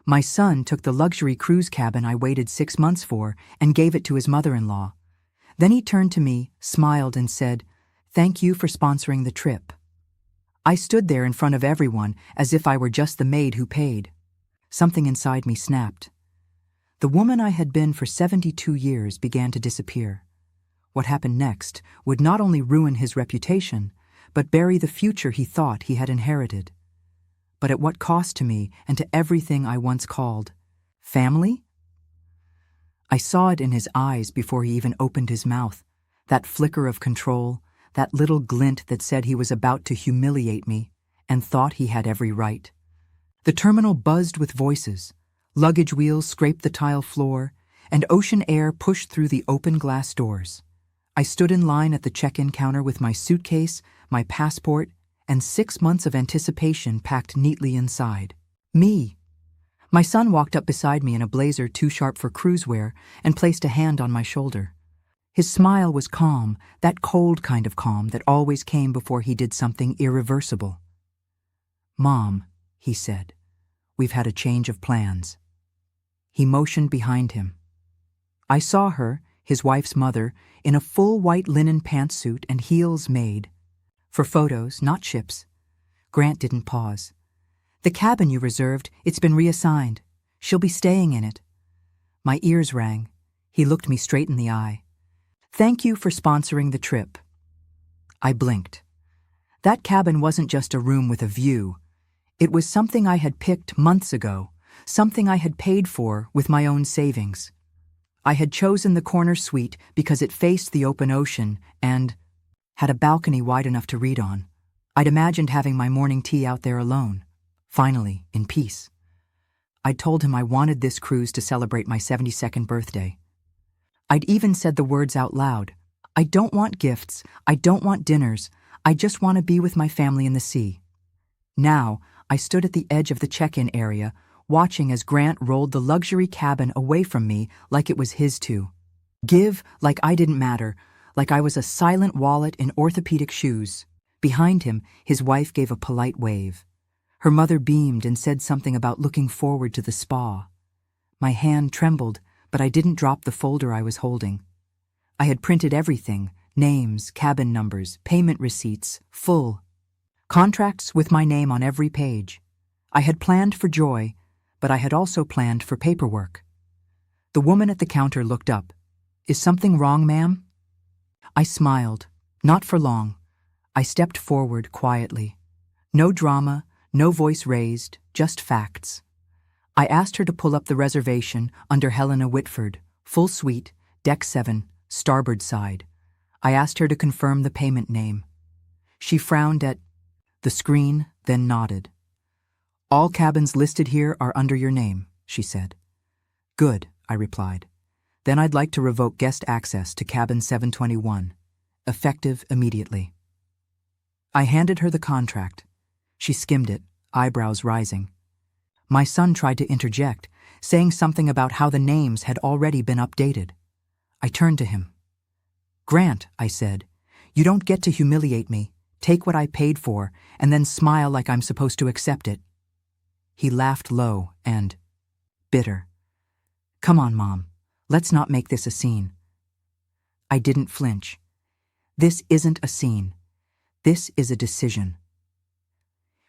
My son took the luxury cruise cabin I waited 6 months for and gave it to his mother-in-law. Then he turned to me, smiled, and said, "Thank you for sponsoring the trip." I stood there in front of everyone as if I were just the maid who paid. Something inside me snapped. The woman I had been for 72 years began to disappear. What happened next would not only ruin his reputation, but bury the future he thought he had inherited. But at what cost to me and to everything I once called family? I saw it in his eyes before he even opened his mouth, that flicker of control, that little glint that said he was about to humiliate me and thought he had every right. The terminal buzzed with voices, luggage wheels scraped the tile floor, and ocean air pushed through the open glass doors. I stood in line at the check-in counter with my suitcase, my passport, and 6 months of anticipation packed neatly inside. Me. My son walked up beside me in a blazer too sharp for cruise wear and placed a hand on my shoulder. His smile was calm, that cold kind of calm that always came before he did something irreversible. "Mom," he said, "we've had a change of plans." He motioned behind him. I saw her, his wife's mother, in a full white linen pantsuit and heels made. For photos, not ships. Grant didn't pause. "The cabin you reserved, it's been reassigned. She'll be staying in it." My ears rang. He looked me straight in the eye. "Thank you for sponsoring the trip." I blinked. That cabin wasn't just a room with a view. It was something I had picked months ago, something I had paid for with my own savings. I had chosen the corner suite because it faced the open ocean and had a balcony wide enough to read on. I'd imagined having my morning tea out there alone, finally, in peace. I'd told him I wanted this cruise to celebrate my 72nd birthday. I'd even said the words out loud. "I don't want gifts, I don't want dinners, I just want to be with my family in the sea." Now, I stood at the edge of the check-in area, watching as Grant rolled the luxury cabin away from me like it was his too. Give like I didn't matter, like I was a silent wallet in orthopedic shoes. Behind him, his wife gave a polite wave. Her mother beamed and said something about looking forward to the spa. My hand trembled, but I didn't drop the folder I was holding. I had printed everything, names, cabin numbers, payment receipts, full. Contracts with my name on every page. I had planned for joy, but I had also planned for paperwork. The woman at the counter looked up. "Is something wrong, ma'am?" I smiled. Not for long. I stepped forward quietly. No drama, no voice raised, just facts. I asked her to pull up the reservation under Helena Whitford, full suite, deck 7, starboard side. I asked her to confirm the payment name. She frowned at the screen, then nodded. "All cabins listed here are under your name," she said. "Good," I replied. "Then I'd like to revoke guest access to cabin 721, effective immediately." I handed her the contract. She skimmed it, eyebrows rising. My son tried to interject, saying something about how the names had already been updated. I turned to him. "Grant," I said, "you don't get to humiliate me, take what I paid for, and then smile like I'm supposed to accept it." He laughed low and bitter. "Come on, Mom. Let's not make this a scene." I didn't flinch. This isn't a scene. This is a decision.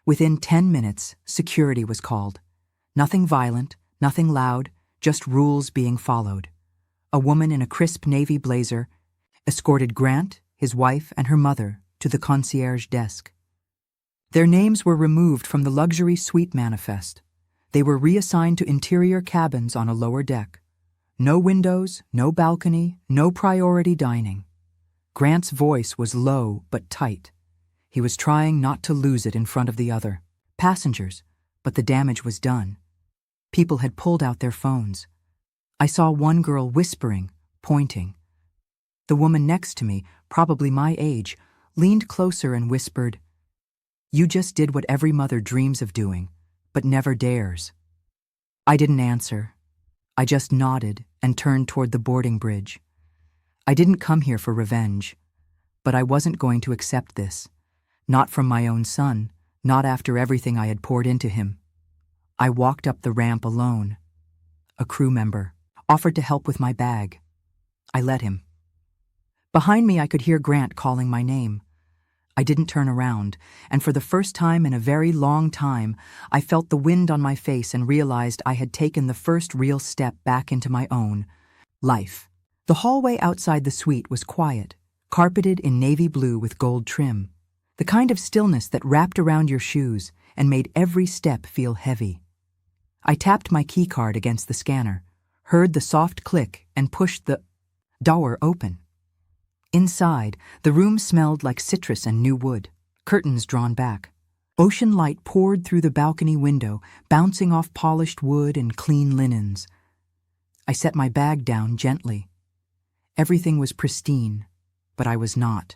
Within 10 minutes, security was called. Nothing violent, nothing loud, just rules being followed. A woman in a crisp navy blazer escorted Grant, his wife, and her mother to the concierge desk. Their names were removed from the luxury suite manifest. They were reassigned to interior cabins on a lower deck. No windows, no balcony, no priority dining. Grant's voice was low but tight. He was trying not to lose it in front of the other passengers, but the damage was done. People had pulled out their phones. I saw one girl whispering, pointing. The woman next to me, probably my age, leaned closer and whispered, "You just did what every mother dreams of doing, but never dares." I didn't answer. I just nodded and turned toward the boarding bridge. I didn't come here for revenge, but I wasn't going to accept this. Not from my own son, not after everything I had poured into him. I walked up the ramp alone. A crew member offered to help with my bag. I let him. Behind me, I could hear Grant calling my name. I didn't turn around, and for the first time in a very long time, I felt the wind on my face and realized I had taken the first real step back into my own life. The hallway outside the suite was quiet, carpeted in navy blue with gold trim, the kind of stillness that wrapped around your shoes and made every step feel heavy. I tapped my keycard against the scanner, heard the soft click, and pushed the door open. Inside, the room smelled like citrus and new wood, curtains drawn back. Ocean light poured through the balcony window, bouncing off polished wood and clean linens. I set my bag down gently. Everything was pristine, but I was not.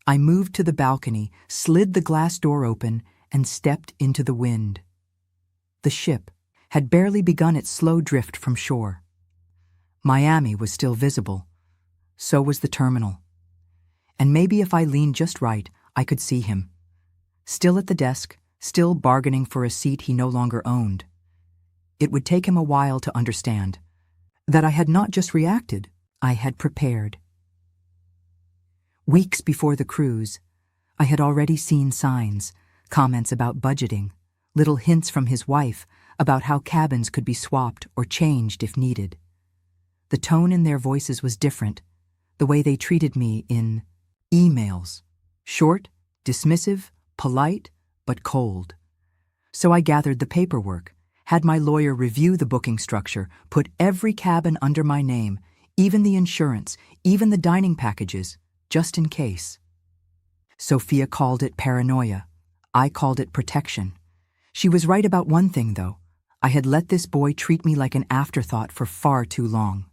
I moved to the balcony, slid the glass door open, and stepped into the wind. The ship had barely begun its slow drift from shore. Miami was still visible. So was the terminal. And maybe if I leaned just right, I could see him. Still at the desk, still bargaining for a seat he no longer owned. It would take him a while to understand that I had not just reacted, I had prepared. Weeks before the cruise, I had already seen signs, comments about budgeting, little hints from his wife about how cabins could be swapped or changed if needed. The tone in their voices was different, the way they treated me in emails. Short, dismissive, polite, but cold. So I gathered the paperwork, had my lawyer review the booking structure, put every cabin under my name, even the insurance, even the dining packages, just in case. Sophia called it paranoia. I called it protection. She was right about one thing, though. I had let this boy treat me like an afterthought for far too long.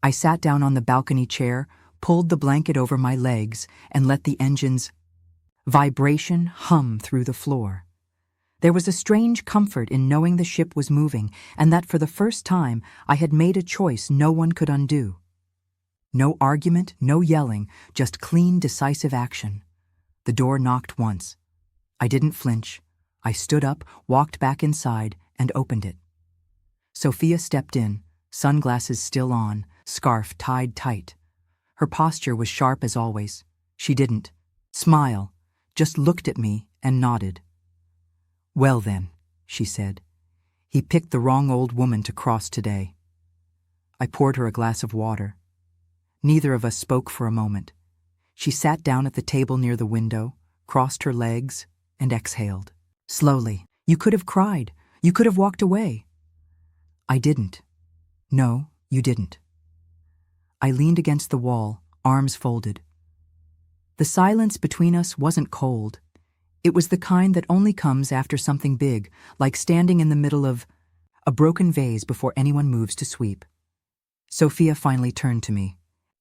I sat down on the balcony chair, pulled the blanket over my legs, and let the engine's vibration hum through the floor. There was a strange comfort in knowing the ship was moving, and that for the first time I had made a choice no one could undo. No argument, no yelling, just clean, decisive action. The door knocked once. I didn't flinch. I stood up, walked back inside, and opened it. Sophia stepped in, sunglasses still on, scarf tied tight. Her posture was sharp as always. She didn't smile, just looked at me and nodded. "Well then," she said, "he picked the wrong old woman to cross today." I poured her a glass of water. Neither of us spoke for a moment. She sat down at the table near the window, crossed her legs, and exhaled. Slowly. "You could have cried. You could have walked away." "I didn't." "No, you didn't." I leaned against the wall, arms folded. The silence between us wasn't cold. It was the kind that only comes after something big, like standing in the middle of a broken vase before anyone moves to sweep. Sophia finally turned to me.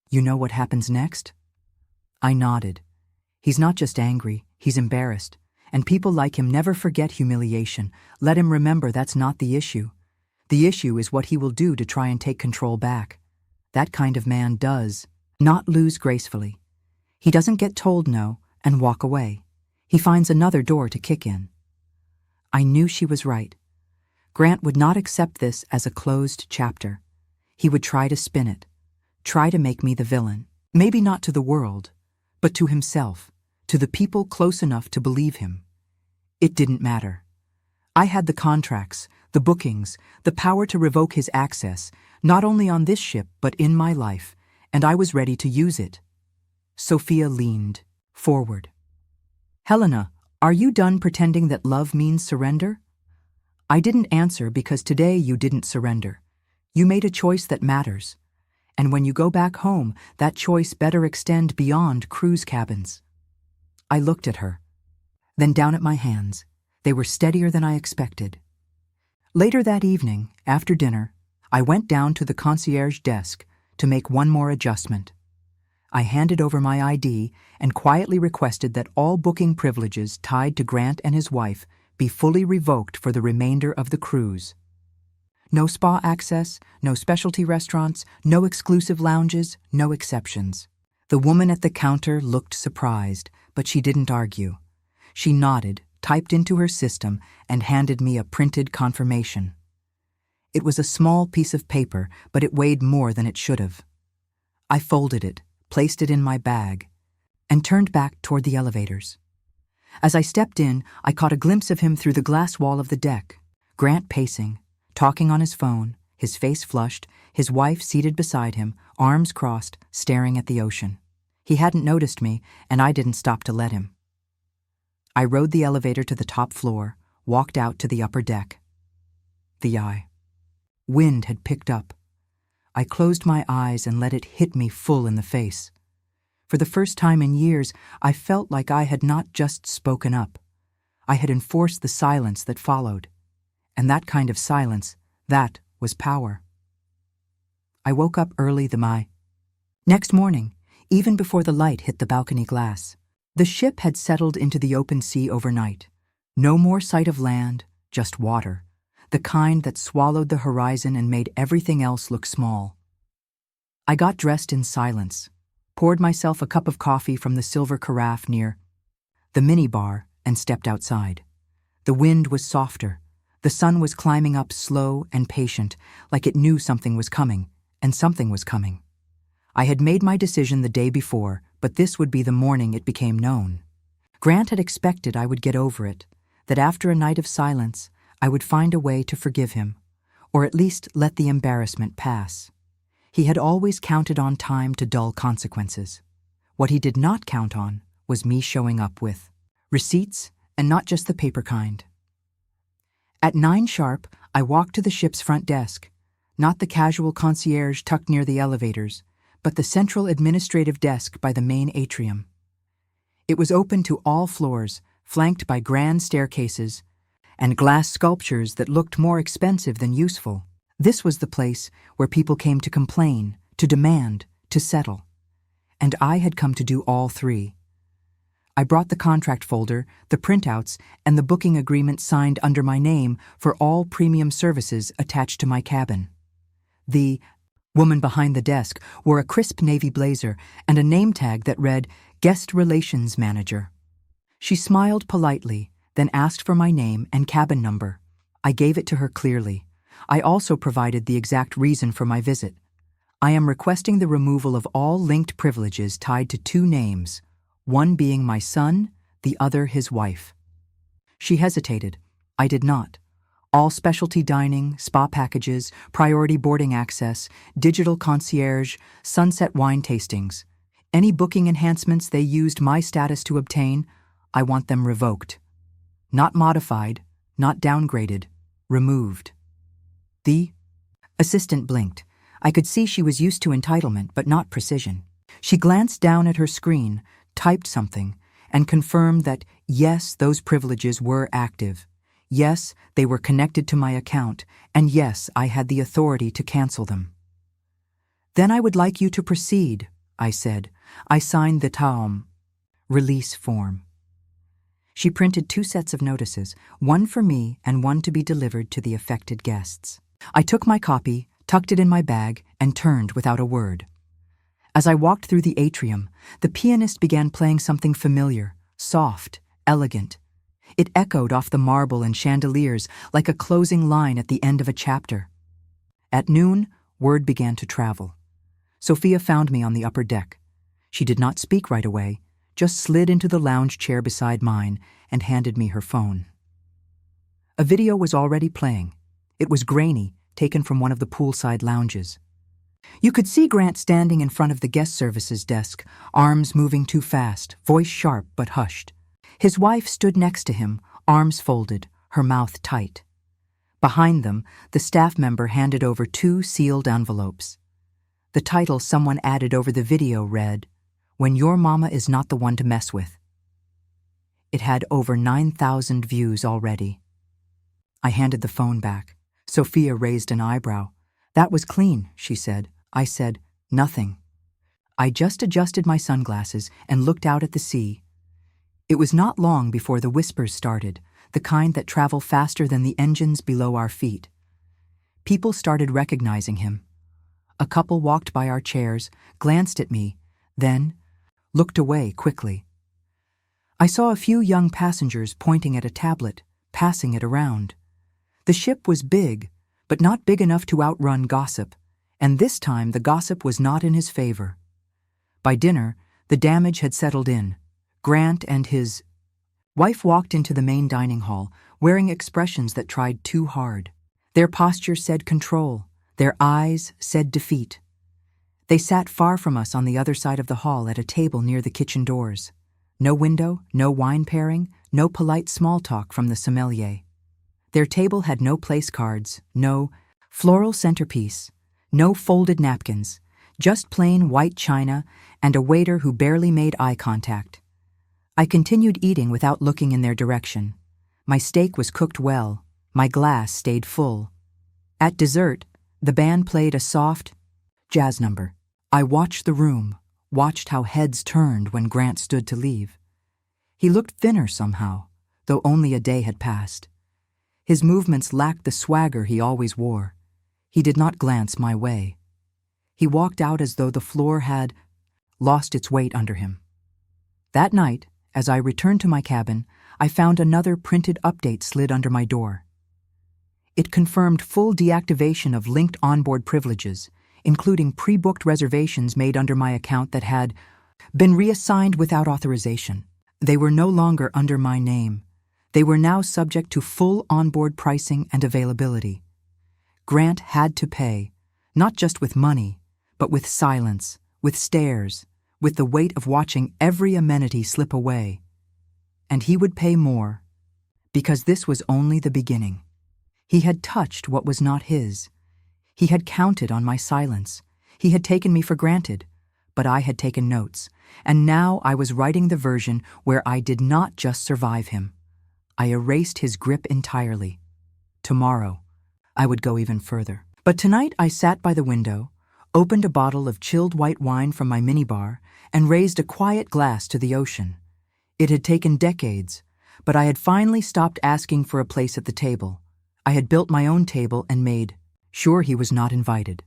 "You know what happens next?" I nodded. He's not just angry, he's embarrassed. And people like him never forget humiliation. Let him remember that's not the issue. The issue is what he will do to try and take control back. That kind of man does not lose gracefully. He doesn't get told no and walk away. He finds another door to kick in. I knew she was right. Grant would not accept this as a closed chapter. He would try to spin it, try to make me the villain. Maybe not to the world, but to himself, to the people close enough to believe him. It didn't matter. I had the contracts, the bookings, the power to revoke his access, not only on this ship but in my life, and I was ready to use it. Sophia leaned forward. "Helena, are you done pretending that love means surrender?" I didn't answer because today you didn't surrender. You made a choice that matters. And when you go back home, that choice better extend beyond cruise cabins. I looked at her, then down at my hands. They were steadier than I expected. Later that evening, after dinner, I went down to the concierge desk to make one more adjustment. I handed over my ID and quietly requested that all booking privileges tied to Grant and his wife be fully revoked for the remainder of the cruise. No spa access, no specialty restaurants, no exclusive lounges, no exceptions. The woman at the counter looked surprised, but she didn't argue. She nodded, typed into her system, and handed me a printed confirmation. It was a small piece of paper, but it weighed more than it should have. I folded it, placed it in my bag, and turned back toward the elevators. As I stepped in, I caught a glimpse of him through the glass wall of the deck, Grant pacing, talking on his phone, his face flushed, his wife seated beside him, arms crossed, staring at the ocean. He hadn't noticed me, and I didn't stop to let him. I rode the elevator to the top floor, walked out to the upper deck. The eye. Wind had picked up. I closed my eyes and let it hit me full in the face. For the first time in years, I felt like I had not just spoken up. I had enforced the silence that followed. And that kind of silence, that was power. I woke up early next morning, even before the light hit the balcony glass. The ship had settled into the open sea overnight. No more sight of land, just water, the kind that swallowed the horizon and made everything else look small. I got dressed in silence, poured myself a cup of coffee from the silver carafe near the minibar, and stepped outside. The wind was softer. The sun was climbing up slow and patient, like it knew something was coming, and something was coming. I had made my decision the day before, but this would be the morning it became known. Grant had expected I would get over it, that after a night of silence, I would find a way to forgive him, or at least let the embarrassment pass. He had always counted on time to dull consequences. What he did not count on was me showing up with receipts, and not just the paper kind. At 9 sharp, I walked to the ship's front desk, not the casual concierge tucked near the elevators, but the central administrative desk by the main atrium. It was open to all floors, flanked by grand staircases and glass sculptures that looked more expensive than useful. This was the place where people came to complain, to demand, to settle. And I had come to do all three. I brought the contract folder, the printouts, and the booking agreement signed under my name for all premium services attached to my cabin. The woman behind the desk wore a crisp navy blazer and a name tag that read Guest Relations Manager. She smiled politely, then asked for my name and cabin number. I gave it to her clearly. I also provided the exact reason for my visit. I am requesting the removal of all linked privileges tied to 2 names, one being my son, the other his wife. She hesitated. I did not. All specialty dining, spa packages, priority boarding access, digital concierge, sunset wine tastings. Any booking enhancements they used my status to obtain, I want them revoked. Not modified, not downgraded, removed. The assistant blinked. I could see she was used to entitlement, but not precision. She glanced down at her screen, typed something, and confirmed that, yes, those privileges were active. Yes, they were connected to my account, and yes, I had the authority to cancel them. Then I would like you to proceed, I said. I signed the TAOM release form. She printed 2 sets of notices, one for me and one to be delivered to the affected guests. I took my copy, tucked it in my bag, and turned without a word. As I walked through the atrium, the pianist began playing something familiar, soft, elegant. It echoed off the marble and chandeliers like a closing line at the end of a chapter. At noon, word began to travel. Sophia found me on the upper deck. She did not speak right away, just slid into the lounge chair beside mine and handed me her phone. A video was already playing. It was grainy, taken from one of the poolside lounges. You could see Grant standing in front of the guest services desk, arms moving too fast, voice sharp but hushed. His wife stood next to him, arms folded, her mouth tight. Behind them, the staff member handed over 2 sealed envelopes. The title someone added over the video read, When Your Mama Is Not the One to Mess With. It had over 9,000 views already. I handed the phone back. Sophia raised an eyebrow. That was clean, she said. I said, nothing. I just adjusted my sunglasses and looked out at the sea. It was not long before the whispers started, the kind that travel faster than the engines below our feet. People started recognizing him. A couple walked by our chairs, glanced at me, then looked away quickly. I saw a few young passengers pointing at a tablet, passing it around. The ship was big, but not big enough to outrun gossip, and this time the gossip was not in his favor. By dinner, the damage had settled in. Grant and his wife walked into the main dining hall, wearing expressions that tried too hard. Their posture said control. Their eyes said defeat. They sat far from us on the other side of the hall at a table near the kitchen doors. No window, no wine pairing, no polite small talk from the sommelier. Their table had no place cards, no floral centerpiece, no folded napkins, just plain white china and a waiter who barely made eye contact. I continued eating without looking in their direction. My steak was cooked well. My glass stayed full. At dessert, the band played a soft jazz number. I watched the room, watched how heads turned when Grant stood to leave. He looked thinner somehow, though only a day had passed. His movements lacked the swagger he always wore. He did not glance my way. He walked out as though the floor had lost its weight under him. That night, as I returned to my cabin, I found another printed update slid under my door. It confirmed full deactivation of linked onboard privileges, including pre-booked reservations made under my account that had been reassigned without authorization. They were no longer under my name. They were now subject to full onboard pricing and availability. Grant had to pay, not just with money, but with silence, with stares, with the weight of watching every amenity slip away. And he would pay more, because this was only the beginning. He had touched what was not his. He had counted on my silence. He had taken me for granted, but I had taken notes, and now I was writing the version where I did not just survive him. I erased his grip entirely. Tomorrow, I would go even further. But tonight I sat by the window, opened a bottle of chilled white wine from my minibar, and raised a quiet glass to the ocean. It had taken decades, but I had finally stopped asking for a place at the table. I had built my own table and made sure he was not invited.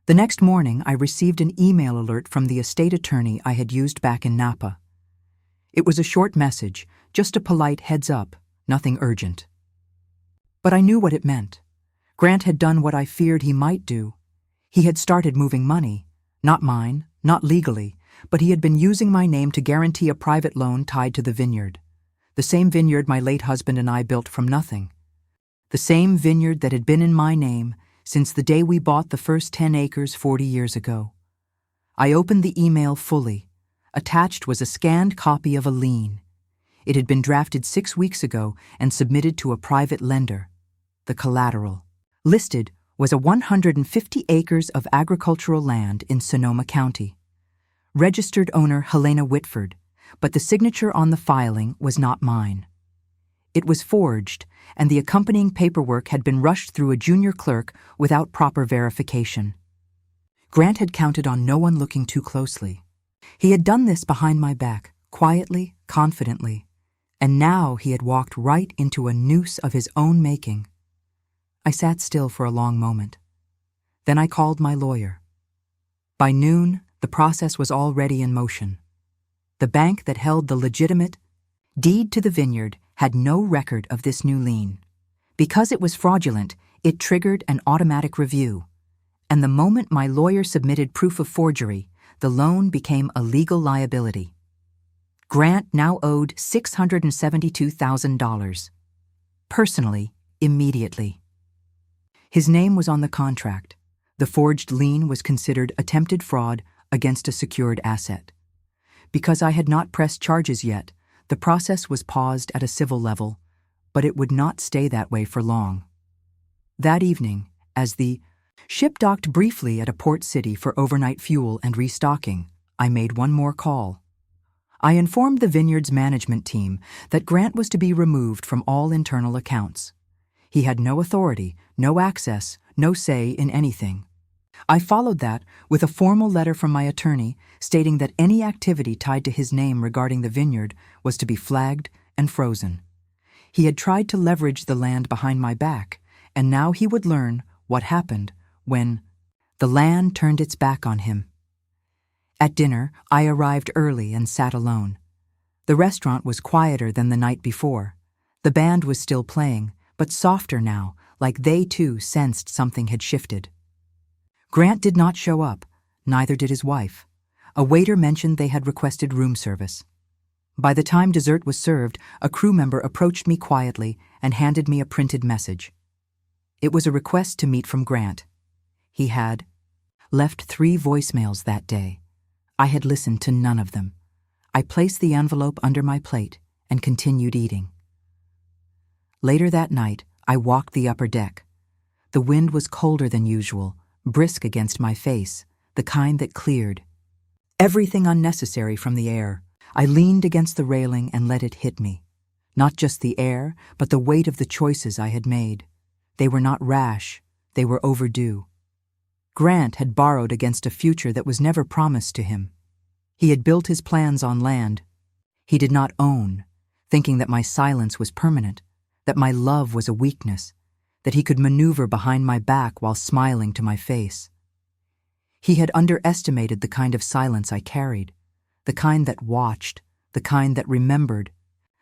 The next morning, I received an email alert from the estate attorney I had used back in Napa. It was a short message, just a polite heads up, nothing urgent. But I knew what it meant. Grant had done what I feared he might do. He had started moving money, not mine, not legally, but he had been using my name to guarantee a private loan tied to the vineyard. The same vineyard my late husband and I built from nothing. The same vineyard that had been in my name since the day we bought the first 10 acres 40 years ago. I opened the email fully. Attached was a scanned copy of a lien. It had been drafted 6 weeks ago and submitted to a private lender. The collateral listed was a 150 acres of agricultural land in Sonoma County. Registered owner Helena Whitford, but the signature on the filing was not mine. It was forged, and the accompanying paperwork had been rushed through a junior clerk without proper verification. Grant had counted on no one looking too closely. He had done this behind my back, quietly, confidently, and now he had walked right into a noose of his own making. I sat still for a long moment. Then I called my lawyer. By noon, the process was already in motion. The bank that held the legitimate deed to the vineyard had no record of this new lien. Because it was fraudulent, it triggered an automatic review. And the moment my lawyer submitted proof of forgery, the loan became a legal liability. Grant now owed $672,000. Personally, immediately. His name was on the contract. The forged lien was considered attempted fraud against a secured asset. Because I had not pressed charges yet, the process was paused at a civil level, but it would not stay that way for long. That evening, as the ship docked briefly at a port city for overnight fuel and restocking, I made one more call. I informed the vineyard's management team that Grant was to be removed from all internal accounts. He had no authority, no access, no say in anything. I followed that with a formal letter from my attorney stating that any activity tied to his name regarding the vineyard was to be flagged and frozen. He had tried to leverage the land behind my back, and now he would learn what happened when the land turned its back on him. At dinner, I arrived early and sat alone. The restaurant was quieter than the night before. The band was still playing, but softer now, like they too sensed something had shifted. Grant did not show up, neither did his wife. A waiter mentioned they had requested room service. By the time dessert was served, a crew member approached me quietly and handed me a printed message. It was a request to meet from Grant. He had left 3 voicemails that day. I had listened to none of them. I placed the envelope under my plate and continued eating. Later that night, I walked the upper deck. The wind was colder than usual, brisk against my face, the kind that cleared everything unnecessary from the air. I leaned against the railing and let it hit me. Not just the air, but the weight of the choices I had made. They were not rash, they were overdue. Grant had borrowed against a future that was never promised to him. He had built his plans on land he did not own, thinking that my silence was permanent, that my love was a weakness, that he could maneuver behind my back while smiling to my face. He had underestimated the kind of silence I carried, the kind that watched, the kind that remembered,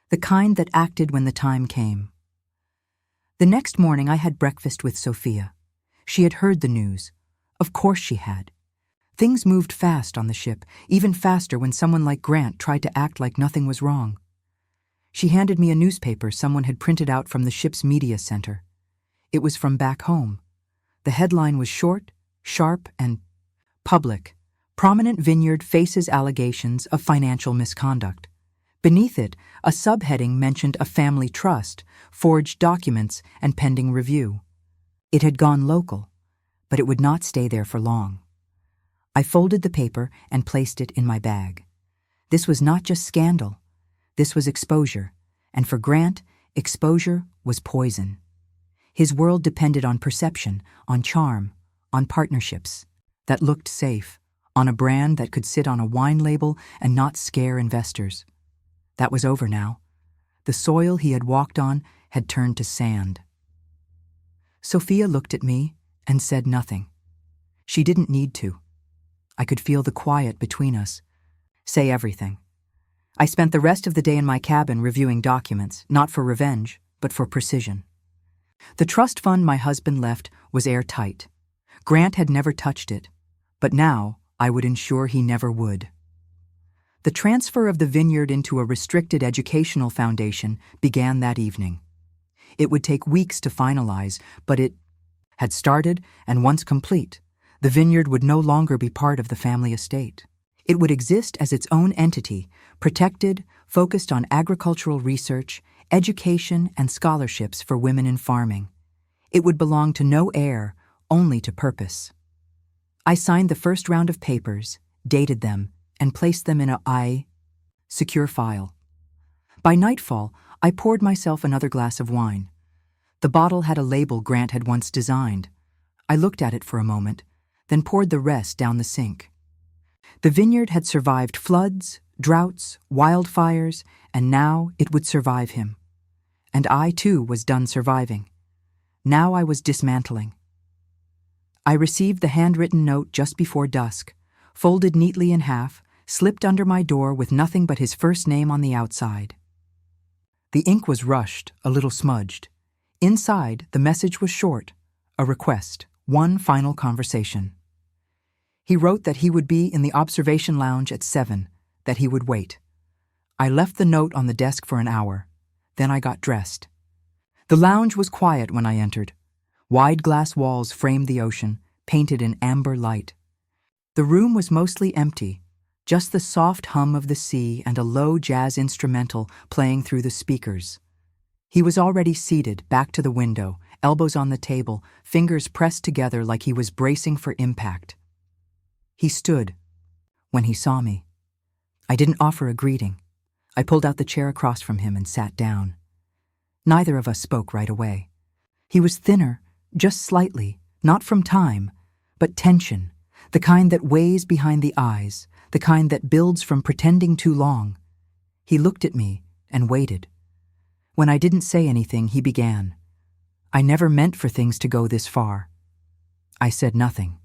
the kind that acted when the time came. The next morning I had breakfast with Sophia. She had heard the news. Of course she had. Things moved fast on the ship, even faster when someone like Grant tried to act like nothing was wrong. She handed me a newspaper someone had printed out from the ship's media center. It was from back home. The headline was short, sharp, and public. Prominent vineyard faces allegations of financial misconduct. Beneath it, a subheading mentioned a family trust, forged documents, and pending review. It had gone local, but it would not stay there for long. I folded the paper and placed it in my bag. This was not just scandal. This was exposure, and for Grant, exposure was poison. His world depended on perception, on charm, on partnerships that looked safe, on a brand that could sit on a wine label and not scare investors. That was over now. The soil he had walked on had turned to sand. Sophia looked at me and said nothing. She didn't need to. I could feel the quiet between us. Say everything. I spent the rest of the day in my cabin reviewing documents, not for revenge, but for precision. The trust fund my husband left was airtight. Grant had never touched it, but now I would ensure he never would. The transfer of the vineyard into a restricted educational foundation began that evening. It would take weeks to finalize, but it had started, and once complete, the vineyard would no longer be part of the family estate. It would exist as its own entity, protected, focused on agricultural research, education, and scholarships for women in farming. It would belong to no heir, only to purpose. I signed the first round of papers, dated them, and placed them in a secure file. By nightfall, I poured myself another glass of wine. The bottle had a label Grant had once designed. I looked at it for a moment, then poured the rest down the sink. The vineyard had survived floods, droughts, wildfires, and now it would survive him. And I, too, was done surviving. Now I was dismantling. I received the handwritten note just before dusk, folded neatly in half, slipped under my door with nothing but his first name on the outside. The ink was rushed, a little smudged. Inside, the message was short, a request, one final conversation. He wrote that he would be in the observation lounge at 7, that he would wait. I left the note on the desk for an hour. Then I got dressed. The lounge was quiet when I entered. Wide glass walls framed the ocean, painted in amber light. The room was mostly empty, just the soft hum of the sea and a low jazz instrumental playing through the speakers. He was already seated, back to the window, elbows on the table, fingers pressed together like he was bracing for impact. He stood when he saw me. I didn't offer a greeting. I pulled out the chair across from him and sat down. Neither of us spoke right away. He was thinner, just slightly, not from time, but tension, the kind that weighs behind the eyes, the kind that builds from pretending too long. He looked at me and waited. When I didn't say anything, he began. I never meant for things to go this far. I said nothing.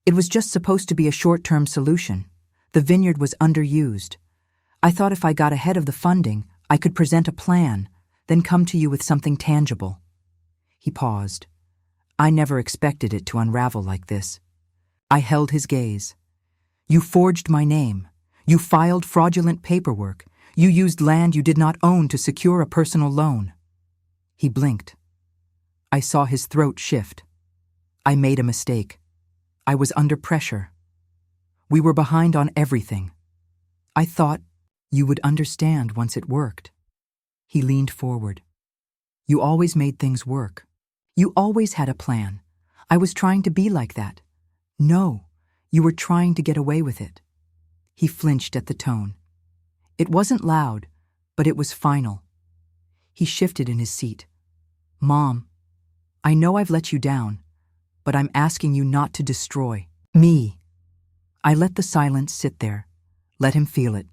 It was just supposed to be a short-term solution. The vineyard was underused. I thought if I got ahead of the funding, I could present a plan, then come to you with something tangible. He paused. I never expected it to unravel like this. I held his gaze. You forged my name. You filed fraudulent paperwork. You used land you did not own to secure a personal loan. He blinked. I saw his throat shift. I made a mistake. I was under pressure. We were behind on everything. I thought you would understand once it worked. He leaned forward. You always made things work. You always had a plan. I was trying to be like that. No, you were trying to get away with it. He flinched at the tone. It wasn't loud, but it was final. He shifted in his seat. Mom, I know I've let you down, but I'm asking you not to destroy me. I let the silence sit there, let him feel it.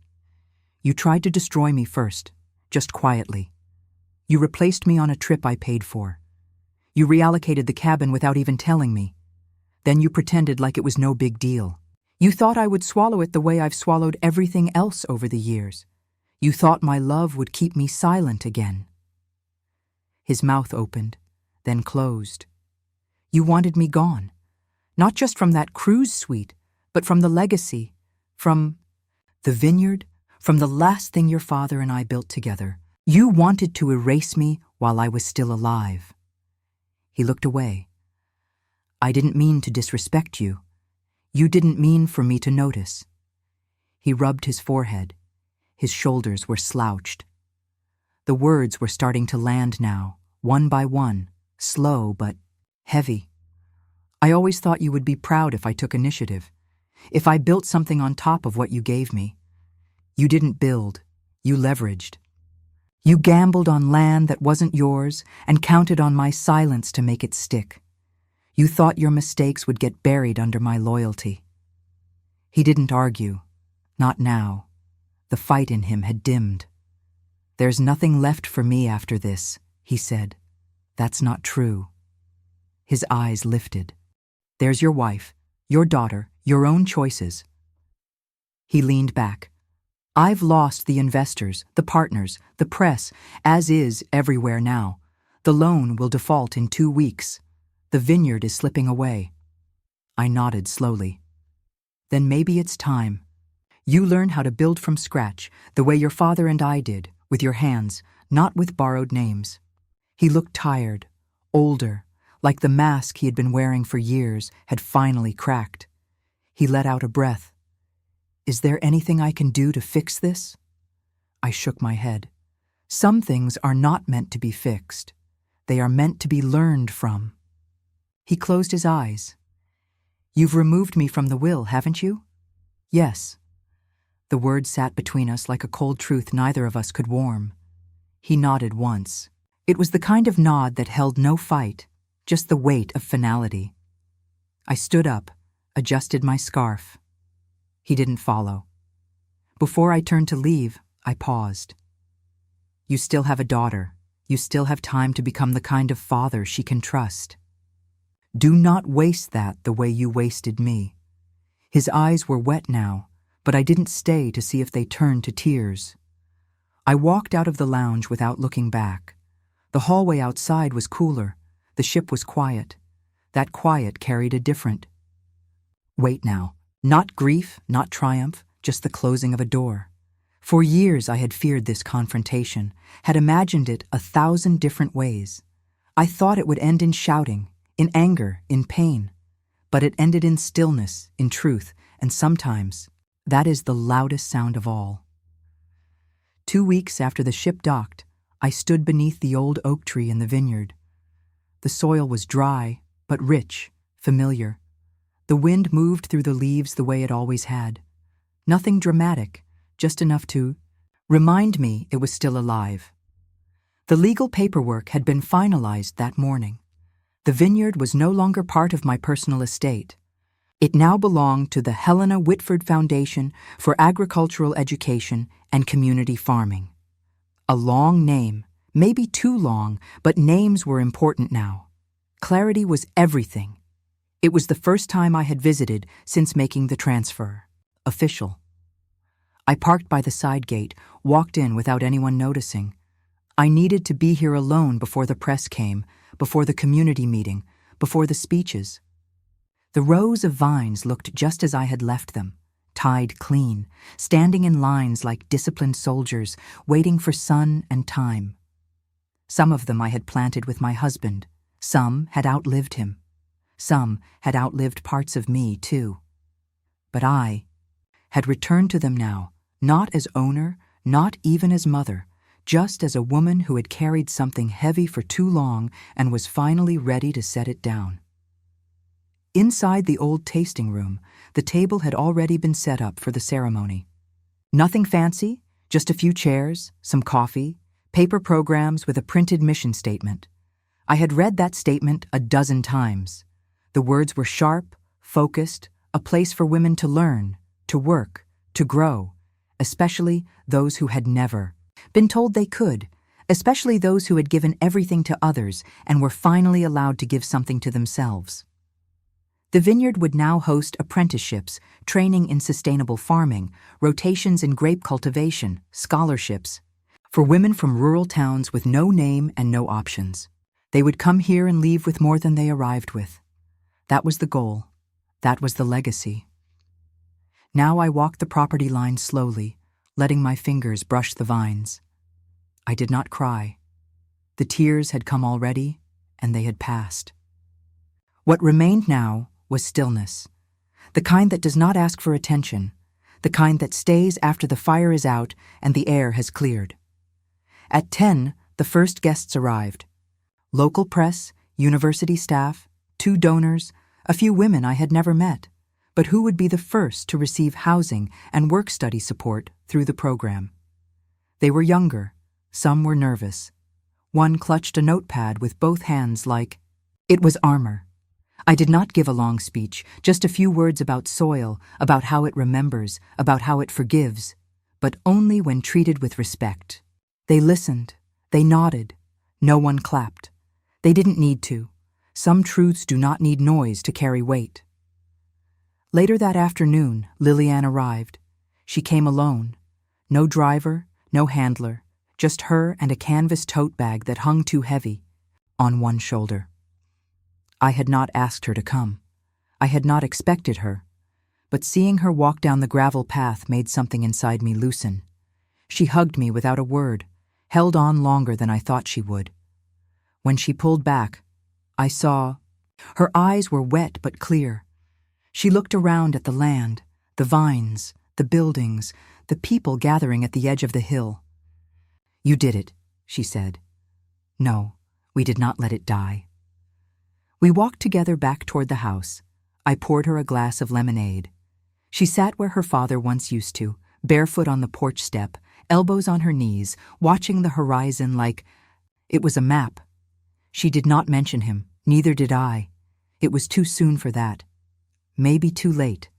You tried to destroy me first, just quietly. You replaced me on a trip I paid for. You reallocated the cabin without even telling me. Then you pretended like it was no big deal. You thought I would swallow it the way I've swallowed everything else over the years. You thought my love would keep me silent again. His mouth opened, then closed. You wanted me gone, not just from that cruise suite, but from the legacy, from the vineyard, from the last thing your father and I built together. You wanted to erase me while I was still alive. He looked away. I didn't mean to disrespect you. You didn't mean for me to notice. He rubbed his forehead. His shoulders were slouched. The words were starting to land now, one by one, slow but heavy. I always thought you would be proud if I took initiative, if I built something on top of what you gave me. You didn't build, you leveraged. You gambled on land that wasn't yours and counted on my silence to make it stick. You thought your mistakes would get buried under my loyalty. He didn't argue. Not now. The fight in him had dimmed. There's nothing left for me after this, he said. That's not true. His eyes lifted. There's your wife, your daughter, your own choices. He leaned back. I've lost the investors, the partners, the press, as is everywhere now. The loan will default in 2 weeks. The vineyard is slipping away. I nodded slowly. Then maybe it's time. You learn how to build from scratch, the way your father and I did, with your hands, not with borrowed names. He looked tired, older, like the mask he had been wearing for years had finally cracked. He let out a breath. Is there anything I can do to fix this? I shook my head. Some things are not meant to be fixed. They are meant to be learned from. He closed his eyes. You've removed me from the will, haven't you? Yes. The words sat between us like a cold truth neither of us could warm. He nodded once. It was the kind of nod that held no fight, just the weight of finality. I stood up, adjusted my scarf. He didn't follow. Before I turned to leave, I paused. You still have a daughter. You still have time to become the kind of father she can trust. Do not waste that the way you wasted me. His eyes were wet now, but I didn't stay to see if they turned to tears. I walked out of the lounge without looking back. The hallway outside was cooler. The ship was quiet. That quiet carried a different weight now. Not grief, not triumph, just the closing of a door. For years I had feared this confrontation, had imagined it 1,000 different ways. I thought it would end in shouting, in anger, in pain. But it ended in stillness, in truth, and sometimes that is the loudest sound of all. 2 weeks after the ship docked, I stood beneath the old oak tree in the vineyard. The soil was dry, but rich, familiar. The wind moved through the leaves the way it always had. Nothing dramatic, just enough to remind me it was still alive. The legal paperwork had been finalized that morning. The vineyard was no longer part of my personal estate. It now belonged to the Helena Whitford Foundation for Agricultural Education and Community Farming. A long name, maybe too long, but names were important now. Clarity was everything. It was the first time I had visited since making the transfer. Official. I parked by the side gate, walked in without anyone noticing. I needed to be here alone before the press came, before the community meeting, before the speeches. The rows of vines looked just as I had left them, tied clean, standing in lines like disciplined soldiers, waiting for sun and time. Some of them I had planted with my husband. Some had outlived him. Some had outlived parts of me, too. But I had returned to them now, not as owner, not even as mother, just as a woman who had carried something heavy for too long and was finally ready to set it down. Inside the old tasting room, the table had already been set up for the ceremony. Nothing fancy, just a few chairs, some coffee, paper programs with a printed mission statement. I had read that statement a dozen times. The words were sharp, focused, a place for women to learn, to work, to grow, especially those who had never been told they could, especially those who had given everything to others and were finally allowed to give something to themselves. The vineyard would now host apprenticeships, training in sustainable farming, rotations in grape cultivation, scholarships, for women from rural towns with no name and no options. They would come here and leave with more than they arrived with. That was the goal. That was the legacy. Now I walked the property line slowly, letting my fingers brush the vines. I did not cry. The tears had come already, and they had passed. What remained now was stillness, the kind that does not ask for attention, the kind that stays after the fire is out and the air has cleared. At 10, the first guests arrived. Local press, university staff, 2 donors, a few women I had never met, but who would be the first to receive housing and work-study support through the program. They were younger, some were nervous. One clutched a notepad with both hands like it was armor. I did not give a long speech, just a few words about soil, about how it remembers, about how it forgives, but only when treated with respect. They listened, they nodded, no one clapped. They didn't need to. Some truths do not need noise to carry weight. Later that afternoon, Lillian arrived. She came alone. No driver, no handler, just her and a canvas tote bag that hung too heavy on one shoulder. I had not asked her to come. I had not expected her. But seeing her walk down the gravel path made something inside me loosen. She hugged me without a word, held on longer than I thought she would. When she pulled back, I saw her eyes were wet but clear. She looked around at the land, the vines, the buildings, the people gathering at the edge of the hill. "You did it," she said. "No, we did not let it die." We walked together back toward the house. I poured her a glass of lemonade. She sat where her father once used to, barefoot on the porch step, elbows on her knees, watching the horizon like it was a map. She did not mention him, neither did I. It was too soon for that. Maybe too late.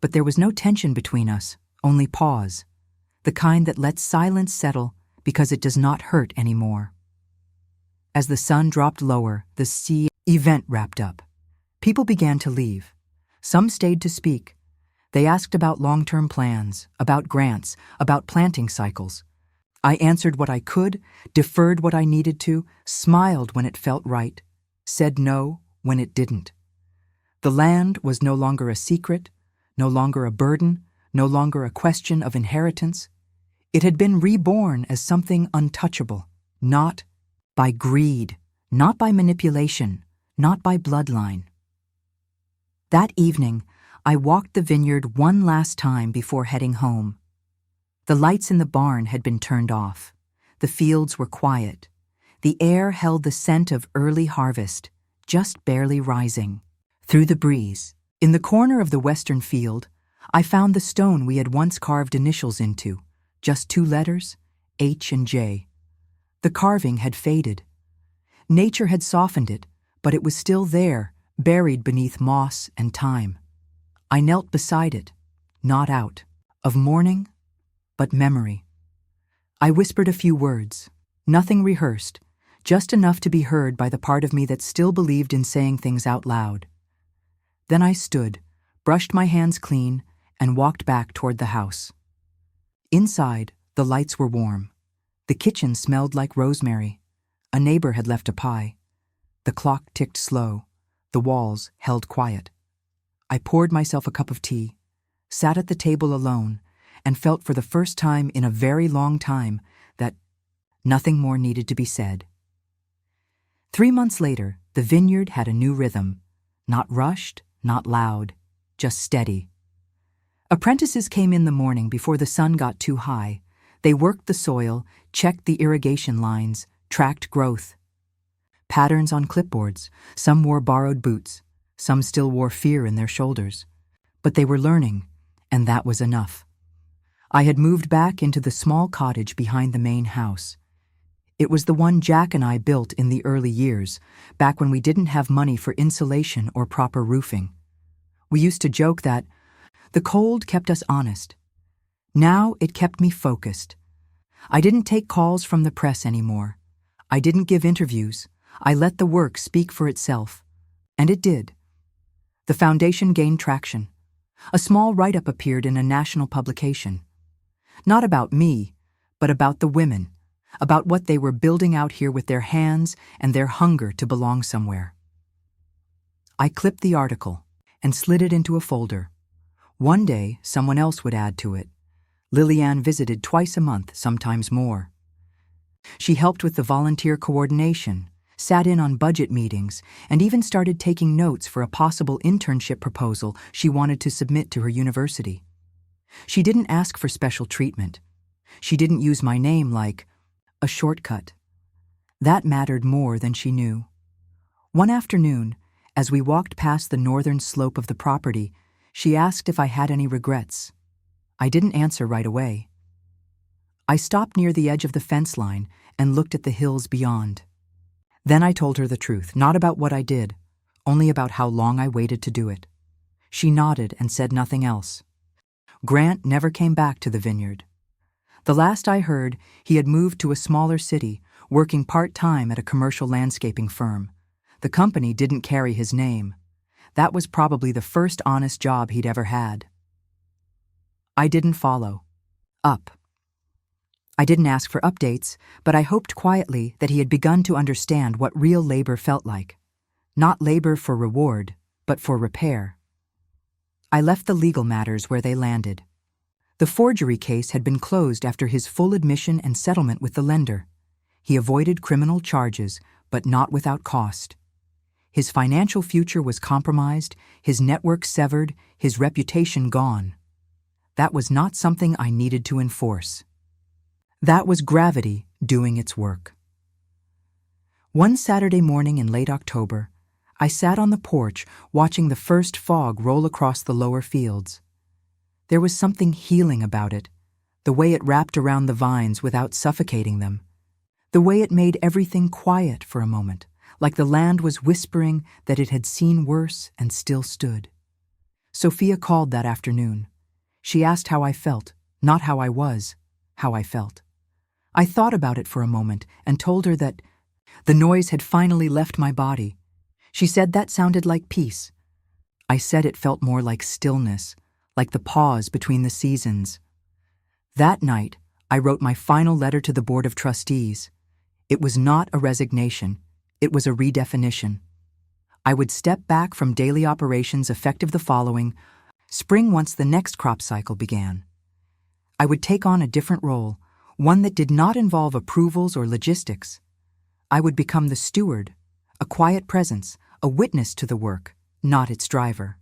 But there was no tension between us, only pause, the kind that lets silence settle because it does not hurt anymore. As the sun dropped lower, the sea event wrapped up. People began to leave. Some stayed to speak. They asked about long-term plans, about grants, about planting cycles. I answered what I could, deferred what I needed to, smiled when it felt right, said no when it didn't. The land was no longer a secret, no longer a burden, no longer a question of inheritance. It had been reborn as something untouchable, not by greed, not by manipulation, not by bloodline. That evening, I walked the vineyard one last time before heading home. The lights in the barn had been turned off. The fields were quiet. The air held the scent of early harvest, just barely rising. Through the breeze, in the corner of the western field, I found the stone we had once carved initials into, just 2 letters, H and J. The carving had faded. Nature had softened it, but it was still there, buried beneath moss and time. I knelt beside it, not out of mourning, but memory. I whispered a few words, nothing rehearsed, just enough to be heard by the part of me that still believed in saying things out loud. Then I stood, brushed my hands clean, and walked back toward the house. Inside, the lights were warm. The kitchen smelled like rosemary. A neighbor had left a pie. The clock ticked slow. The walls held quiet. I poured myself a cup of tea, sat at the table alone, and felt for the first time in a very long time that nothing more needed to be said. 3 months later, the vineyard had a new rhythm. Not rushed, not loud, just steady. Apprentices came in the morning before the sun got too high. They worked the soil, checked the irrigation lines, tracked growth. Patterns on clipboards. Some wore borrowed boots. Some still wore fear in their shoulders. But they were learning, and that was enough. I had moved back into the small cottage behind the main house. It was the one Jack and I built in the early years, back when we didn't have money for insulation or proper roofing. We used to joke that the cold kept us honest. Now it kept me focused. I didn't take calls from the press anymore. I didn't give interviews. I let the work speak for itself. And it did. The foundation gained traction. A small write-up appeared in a national publication. Not about me, but about the women, about what they were building out here with their hands and their hunger to belong somewhere. I clipped the article and slid it into a folder. One day, someone else would add to it. Lillian visited twice a month, sometimes more. She helped with the volunteer coordination, sat in on budget meetings, and even started taking notes for a possible internship proposal she wanted to submit to her university. She didn't ask for special treatment. She didn't use my name like a shortcut. That mattered more than she knew. One afternoon, as we walked past the northern slope of the property, she asked if I had any regrets. I didn't answer right away. I stopped near the edge of the fence line and looked at the hills beyond. Then I told her the truth, not about what I did, only about how long I waited to do it. She nodded and said nothing else. Grant never came back to the vineyard. The last I heard, he had moved to a smaller city, working part-time at a commercial landscaping firm. The company didn't carry his name. That was probably the first honest job he'd ever had. I didn't follow up. I didn't ask for updates, but I hoped quietly that he had begun to understand what real labor felt like. Not labor for reward, but for repair. I left the legal matters where they landed. The forgery case had been closed after his full admission and settlement with the lender. He avoided criminal charges, but not without cost. His financial future was compromised, his network severed, his reputation gone. That was not something I needed to enforce. That was gravity doing its work. One Saturday morning in late October, I sat on the porch watching the first fog roll across the lower fields. There was something healing about it, the way it wrapped around the vines without suffocating them, the way it made everything quiet for a moment, like the land was whispering that it had seen worse and still stood. Sophia called that afternoon. She asked how I felt, not how I was, how I felt. I thought about it for a moment and told her that the noise had finally left my body. She said that sounded like peace. I said it felt more like stillness, like the pause between the seasons. That night, I wrote my final letter to the Board of Trustees. It was not a resignation. It was a redefinition. I would step back from daily operations effective the following spring once the next crop cycle began. I would take on a different role, one that did not involve approvals or logistics. I would become the steward, a quiet presence, a witness to the work, not its driver.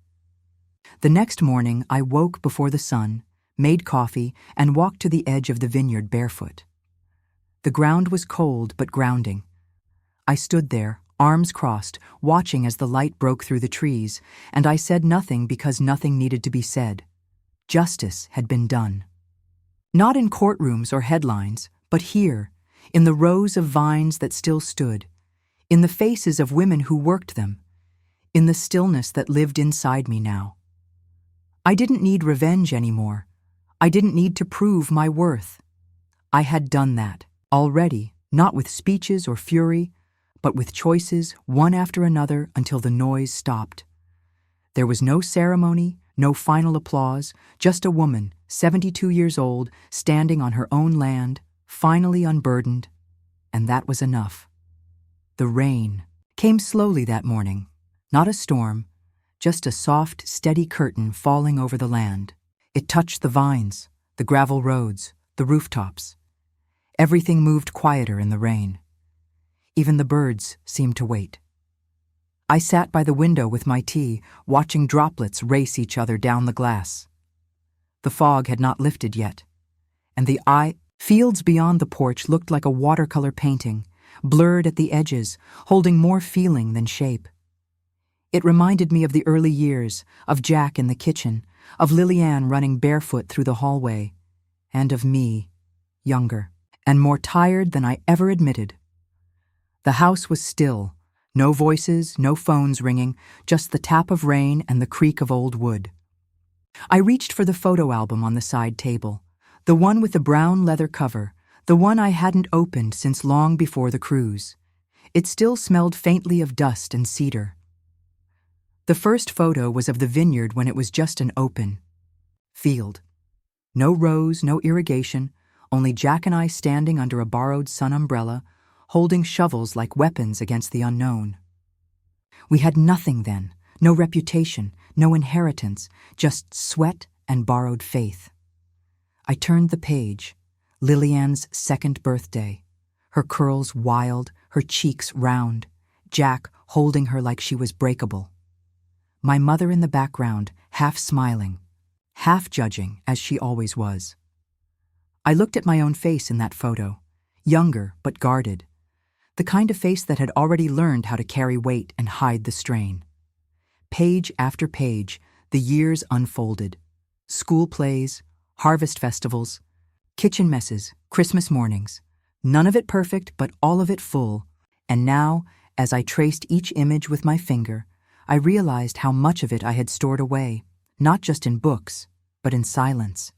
The next morning, I woke before the sun, made coffee, and walked to the edge of the vineyard barefoot. The ground was cold but grounding. I stood there, arms crossed, watching as the light broke through the trees, and I said nothing because nothing needed to be said. Justice had been done. Not in courtrooms or headlines, but here, in the rows of vines that still stood, in the faces of women who worked them, in the stillness that lived inside me now. I didn't need revenge anymore. I didn't need to prove my worth. I had done that already, not with speeches or fury, but with choices, one after another, until the noise stopped. There was no ceremony, No final applause, just a woman, 72 years old, standing on her own land, finally unburdened, and that was enough. The rain came slowly that morning, not a storm, just a soft, steady curtain falling over the land. It touched the vines, the gravel roads, the rooftops. Everything moved quieter in the rain. Even the birds seemed to wait. I sat by the window with my tea, watching droplets race each other down the glass. The fog had not lifted yet, and the fields beyond the porch looked like a watercolor painting, blurred at the edges, holding more feeling than shape. It reminded me of the early years, of Jack in the kitchen, of Lillian running barefoot through the hallway, and of me, younger, and more tired than I ever admitted. The house was still. No voices, no phones ringing, just the tap of rain and the creak of old wood. I reached for the photo album on the side table, the one with the brown leather cover, the one I hadn't opened since long before the cruise. It still smelled faintly of dust and cedar. The first photo was of the vineyard when it was just an open field. No rows, no irrigation, only Jack and I standing under a borrowed sun umbrella, holding shovels like weapons against the unknown. We had nothing then, no reputation, no inheritance, just sweat and borrowed faith. I turned the page, Lillian's second birthday, her curls wild, her cheeks round, Jack holding her like she was breakable. My mother in the background, half smiling, half judging, as she always was. I looked at my own face in that photo, younger but guarded, the kind of face that had already learned how to carry weight and hide the strain. Page after page, the years unfolded. School plays, harvest festivals, kitchen messes, Christmas mornings. None of it perfect, but all of it full. And now, as I traced each image with my finger, I realized how much of it I had stored away, not just in books, but in silence.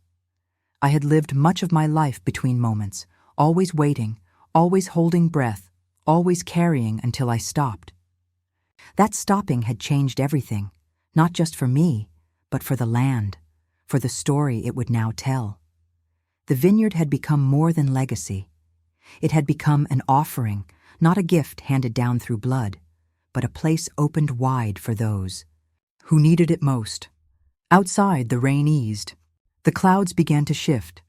I had lived much of my life between moments, always waiting, always holding breath, always carrying until I stopped. That stopping had changed everything, not just for me, but for the land, for the story it would now tell. The vineyard had become more than legacy. It had become an offering, not a gift handed down through blood, but a place opened wide for those who needed it most. Outside, the rain eased. The clouds began to shift.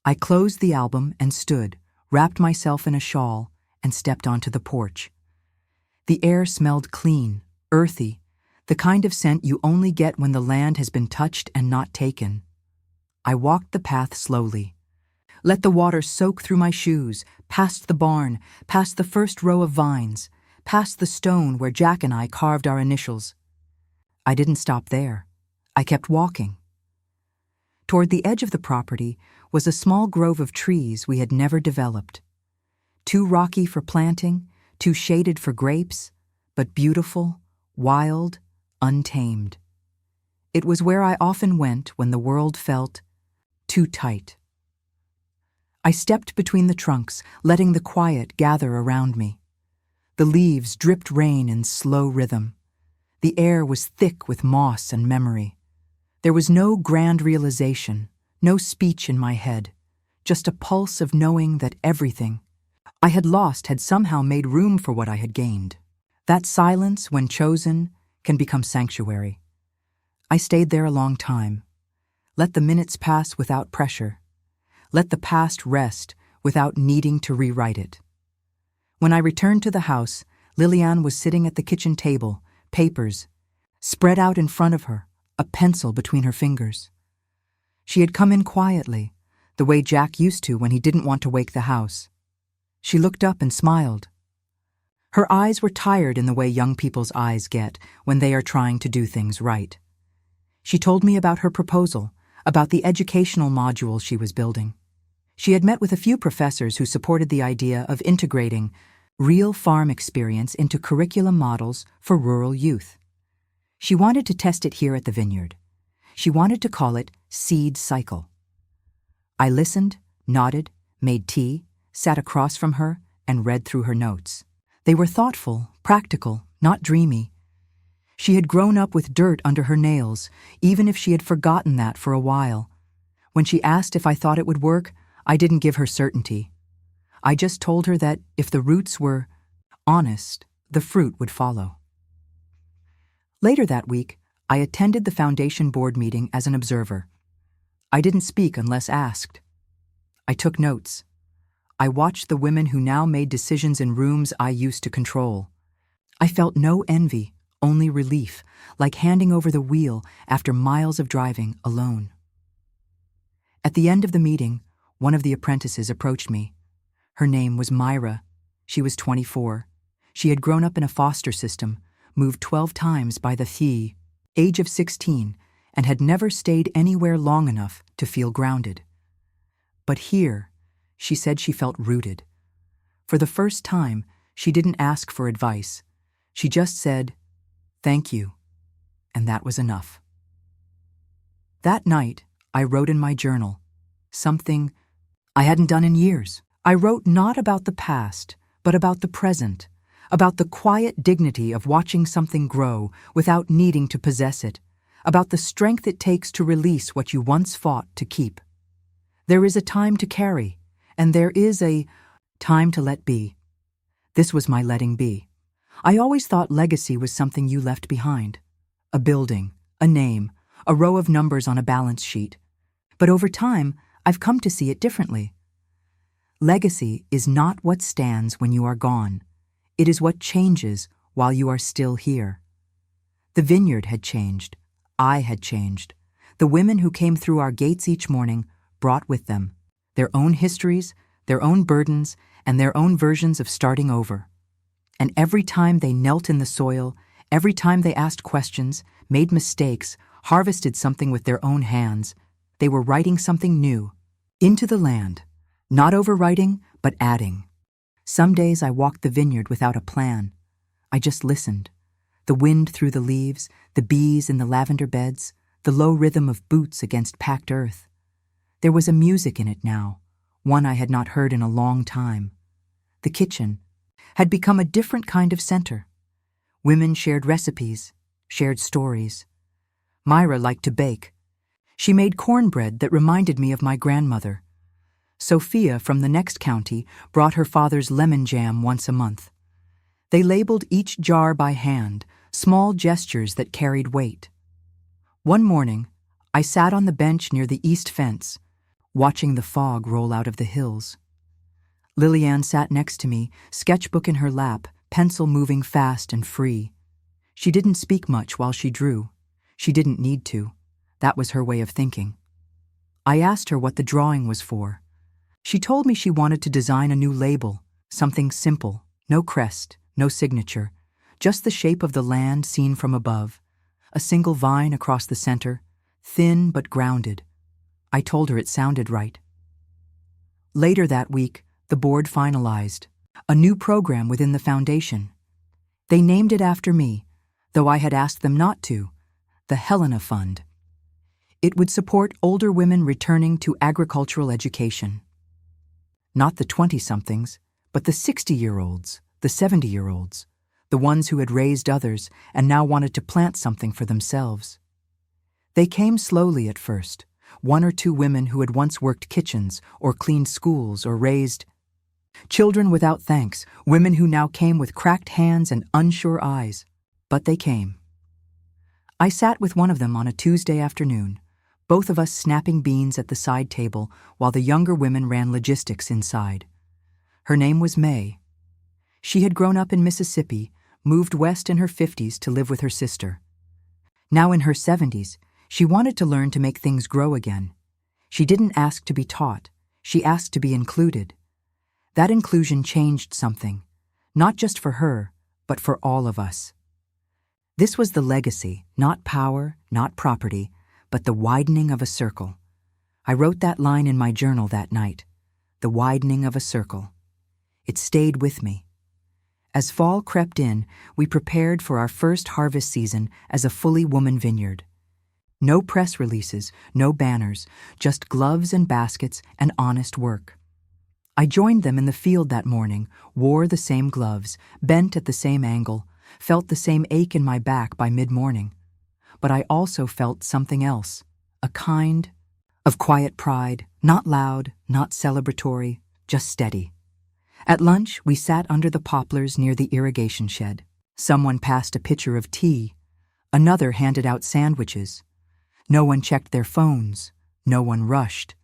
I closed the album and stood, wrapped myself in a shawl, and stepped onto the porch. The air smelled clean, earthy, the kind of scent you only get when the land has been touched and not taken. I walked the path slowly, let the water soak through my shoes, past the barn, past the first row of vines, past the stone where Jack and I carved our initials. I didn't stop there. I kept walking. Toward the edge of the property was a small grove of trees we had never developed. Too rocky for planting, too shaded for grapes, but beautiful, wild, untamed. It was where I often went when the world felt too tight. I stepped between the trunks, letting the quiet gather around me. The leaves dripped rain in slow rhythm. The air was thick with moss and memory. There was no grand realization, no speech in my head, just a pulse of knowing that everything I had lost had somehow made room for what I had gained. That silence, when chosen, can become sanctuary. I stayed there a long time. Let the minutes pass without pressure. Let the past rest without needing to rewrite it. When I returned to the house, Lillian was sitting at the kitchen table, papers spread out in front of her, a pencil between her fingers. She had come in quietly, the way Jack used to when he didn't want to wake the house. She looked up and smiled. Her eyes were tired in the way young people's eyes get when they are trying to do things right. She told me about her proposal, about the educational module she was building. She had met with a few professors who supported the idea of integrating real farm experience into curriculum models for rural youth. She wanted to test it here at the vineyard. She wanted to call it Seed Cycle. I listened, nodded, made tea, sat across from her, and read through her notes. They were thoughtful, practical, not dreamy. She had grown up with dirt under her nails, even if she had forgotten that for a while. When she asked if I thought it would work, I didn't give her certainty. I just told her that if the roots were honest, the fruit would follow. Later that week, I attended the foundation board meeting as an observer. I didn't speak unless asked. I took notes. I watched the women who now made decisions in rooms I used to control. I felt no envy, only relief, like handing over the wheel after miles of driving alone. At the end of the meeting, one of the apprentices approached me. Her name was Myra. She was 24. She had grown up in a foster system, moved 12 times by the age of 16, and had never stayed anywhere long enough to feel grounded. But here, she said she felt rooted. For the first time, she didn't ask for advice. She just said, "Thank you," and that was enough. That night, I wrote in my journal, something I hadn't done in years. I wrote not about the past, but about the present, about the quiet dignity of watching something grow without needing to possess it, about the strength it takes to release what you once fought to keep. There is a time to carry, and there is a time to let be. This was my letting be. I always thought legacy was something you left behind. A building, a name, a row of numbers on a balance sheet. But over time, I've come to see it differently. Legacy is not what stands when you are gone. It is what changes while you are still here. The vineyard had changed. I had changed. The women who came through our gates each morning brought with them their own histories, their own burdens, and their own versions of starting over. And every time they knelt in the soil, every time they asked questions, made mistakes, harvested something with their own hands, they were writing something new into the land, not overwriting, but adding. Some days I walked the vineyard without a plan. I just listened. The wind through the leaves, the bees in the lavender beds, the low rhythm of boots against packed earth. There was a music in it now, one I had not heard in a long time. The kitchen had become a different kind of center. Women shared recipes, shared stories. Myra liked to bake. She made cornbread that reminded me of my grandmother. Sophia from the next county brought her father's lemon jam once a month. They labeled each jar by hand, small gestures that carried weight. One morning, I sat on the bench near the east fence, watching the fog roll out of the hills. Lillian sat next to me, sketchbook in her lap, pencil moving fast and free. She didn't speak much while she drew. She didn't need to. That was her way of thinking. I asked her what the drawing was for. She told me she wanted to design a new label, something simple, no crest, no signature, just the shape of the land seen from above, a single vine across the center, thin but grounded. I told her it sounded right. Later that week, the board finalized a new program within the foundation. They named it after me, though I had asked them not to, the Helena Fund. It would support older women returning to agricultural education. Not the 20-somethings, but the 60-year-olds, the 70-year-olds, the ones who had raised others and now wanted to plant something for themselves. They came slowly at first, one or two women who had once worked kitchens or cleaned schools or raised children without thanks, women who now came with cracked hands and unsure eyes. But they came. I sat with one of them on a Tuesday afternoon, both of us snapping beans at the side table while the younger women ran logistics inside. Her name was May. She had grown up in Mississippi, moved west in her 50s to live with her sister. Now in her 70s, she wanted to learn to make things grow again. She didn't ask to be taught. She asked to be included. That inclusion changed something, not just for her, but for all of us. This was the legacy, not power, not property, but the widening of a circle. I wrote that line in my journal that night, the widening of a circle. It stayed with me. As fall crept in, we prepared for our first harvest season as a fully woman vineyard. No press releases, no banners, just gloves and baskets and honest work. I joined them in the field that morning, wore the same gloves, bent at the same angle, felt the same ache in my back by mid-morning. But I also felt something else, a kind of quiet pride, not loud, not celebratory, just steady. At lunch, we sat under the poplars near the irrigation shed. Someone passed a pitcher of tea. Another handed out sandwiches. No one checked their phones. No one rushed.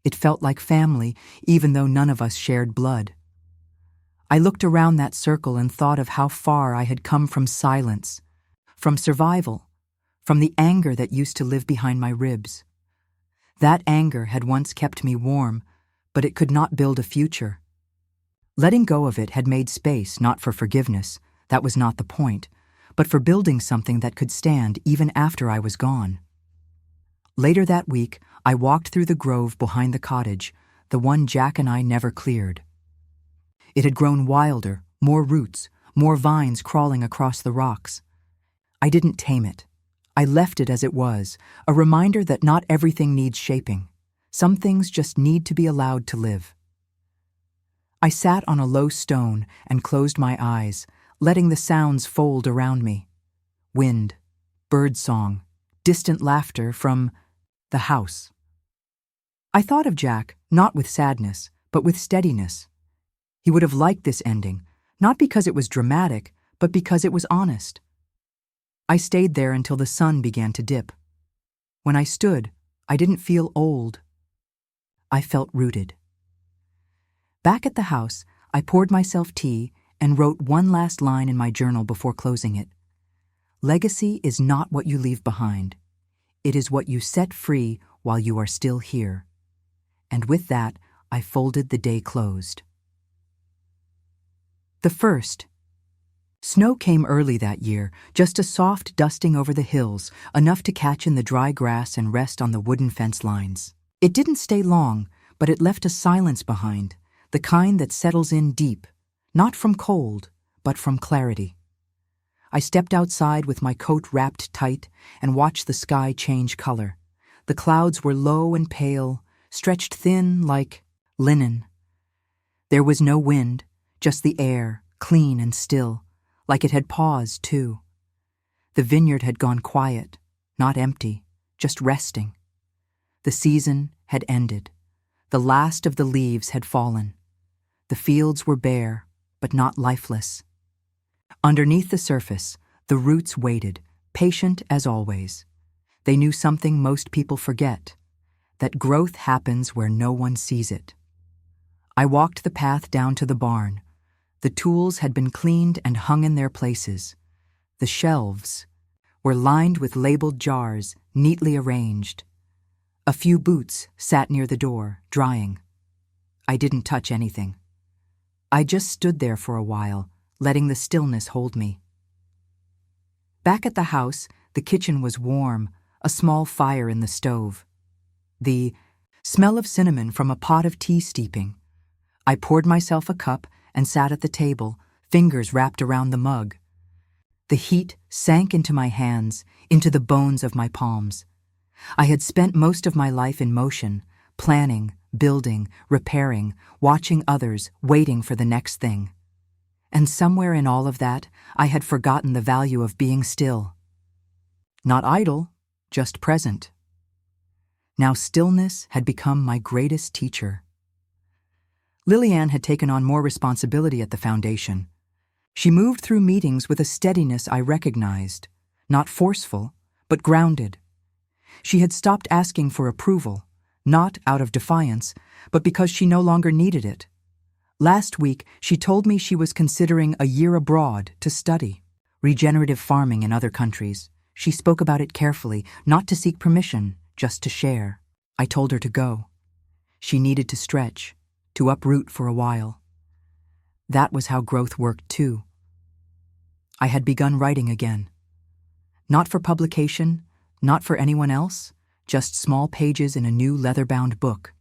It felt like family, even though none of us shared blood. I looked around that circle and thought of how far I had come from silence, from survival, from the anger that used to live behind my ribs. That anger had once kept me warm, but it could not build a future. Letting go of it had made space not for forgiveness, that was not the point, but for building something that could stand even after I was gone. Later that week, I walked through the grove behind the cottage, the one Jack and I never cleared. It had grown wilder, more roots, more vines crawling across the rocks. I didn't tame it. I left it as it was, a reminder that not everything needs shaping. Some things just need to be allowed to live. I sat on a low stone and closed my eyes, letting the sounds fold around me. Wind, birdsong, distant laughter from the house. I thought of Jack, not with sadness, but with steadiness. He would have liked this ending, not because it was dramatic, but because it was honest. I stayed there until the sun began to dip. When I stood, I didn't feel old. I felt rooted. Back at the house, I poured myself tea and wrote one last line in my journal before closing it. Legacy is not what you leave behind. It is what you set free while you are still here. And with that, I folded the day closed. The first. Snow came early that year, just a soft dusting over the hills, enough to catch in the dry grass and rest on the wooden fence lines. It didn't stay long, but it left a silence behind, the kind that settles in deep, not from cold, but from clarity. I stepped outside with my coat wrapped tight and watched the sky change color. The clouds were low and pale, stretched thin like linen. There was no wind, just the air, clean and still, like it had paused too. The vineyard had gone quiet, not empty, just resting. The season had ended. The last of the leaves had fallen. The fields were bare, but not lifeless. Underneath the surface, the roots waited, patient as always. They knew something most people forget, that growth happens where no one sees it. I walked the path down to the barn. The tools had been cleaned and hung in their places. The shelves were lined with labeled jars, neatly arranged. A few boots sat near the door, drying. I didn't touch anything. I just stood there for a while, letting the stillness hold me. Back at the house, the kitchen was warm, a small fire in the stove. The smell of cinnamon from a pot of tea steeping. I poured myself a cup and sat at the table, fingers wrapped around the mug. The heat sank into my hands, into the bones of my palms. I had spent most of my life in motion, planning, building, repairing, watching others, waiting for the next thing. And somewhere in all of that, I had forgotten the value of being still. Not idle, just present. Now stillness had become my greatest teacher. Lillian had taken on more responsibility at the foundation. She moved through meetings with a steadiness I recognized, not forceful, but grounded. She had stopped asking for approval, not out of defiance, but because she no longer needed it. Last week, she told me she was considering a year abroad to study regenerative farming in other countries. She spoke about it carefully, not to seek permission, just to share. I told her to go. She needed to stretch, to uproot for a while. That was how growth worked too. I had begun writing again. Not for publication, not for anyone else, just small pages in a new leather-bound book.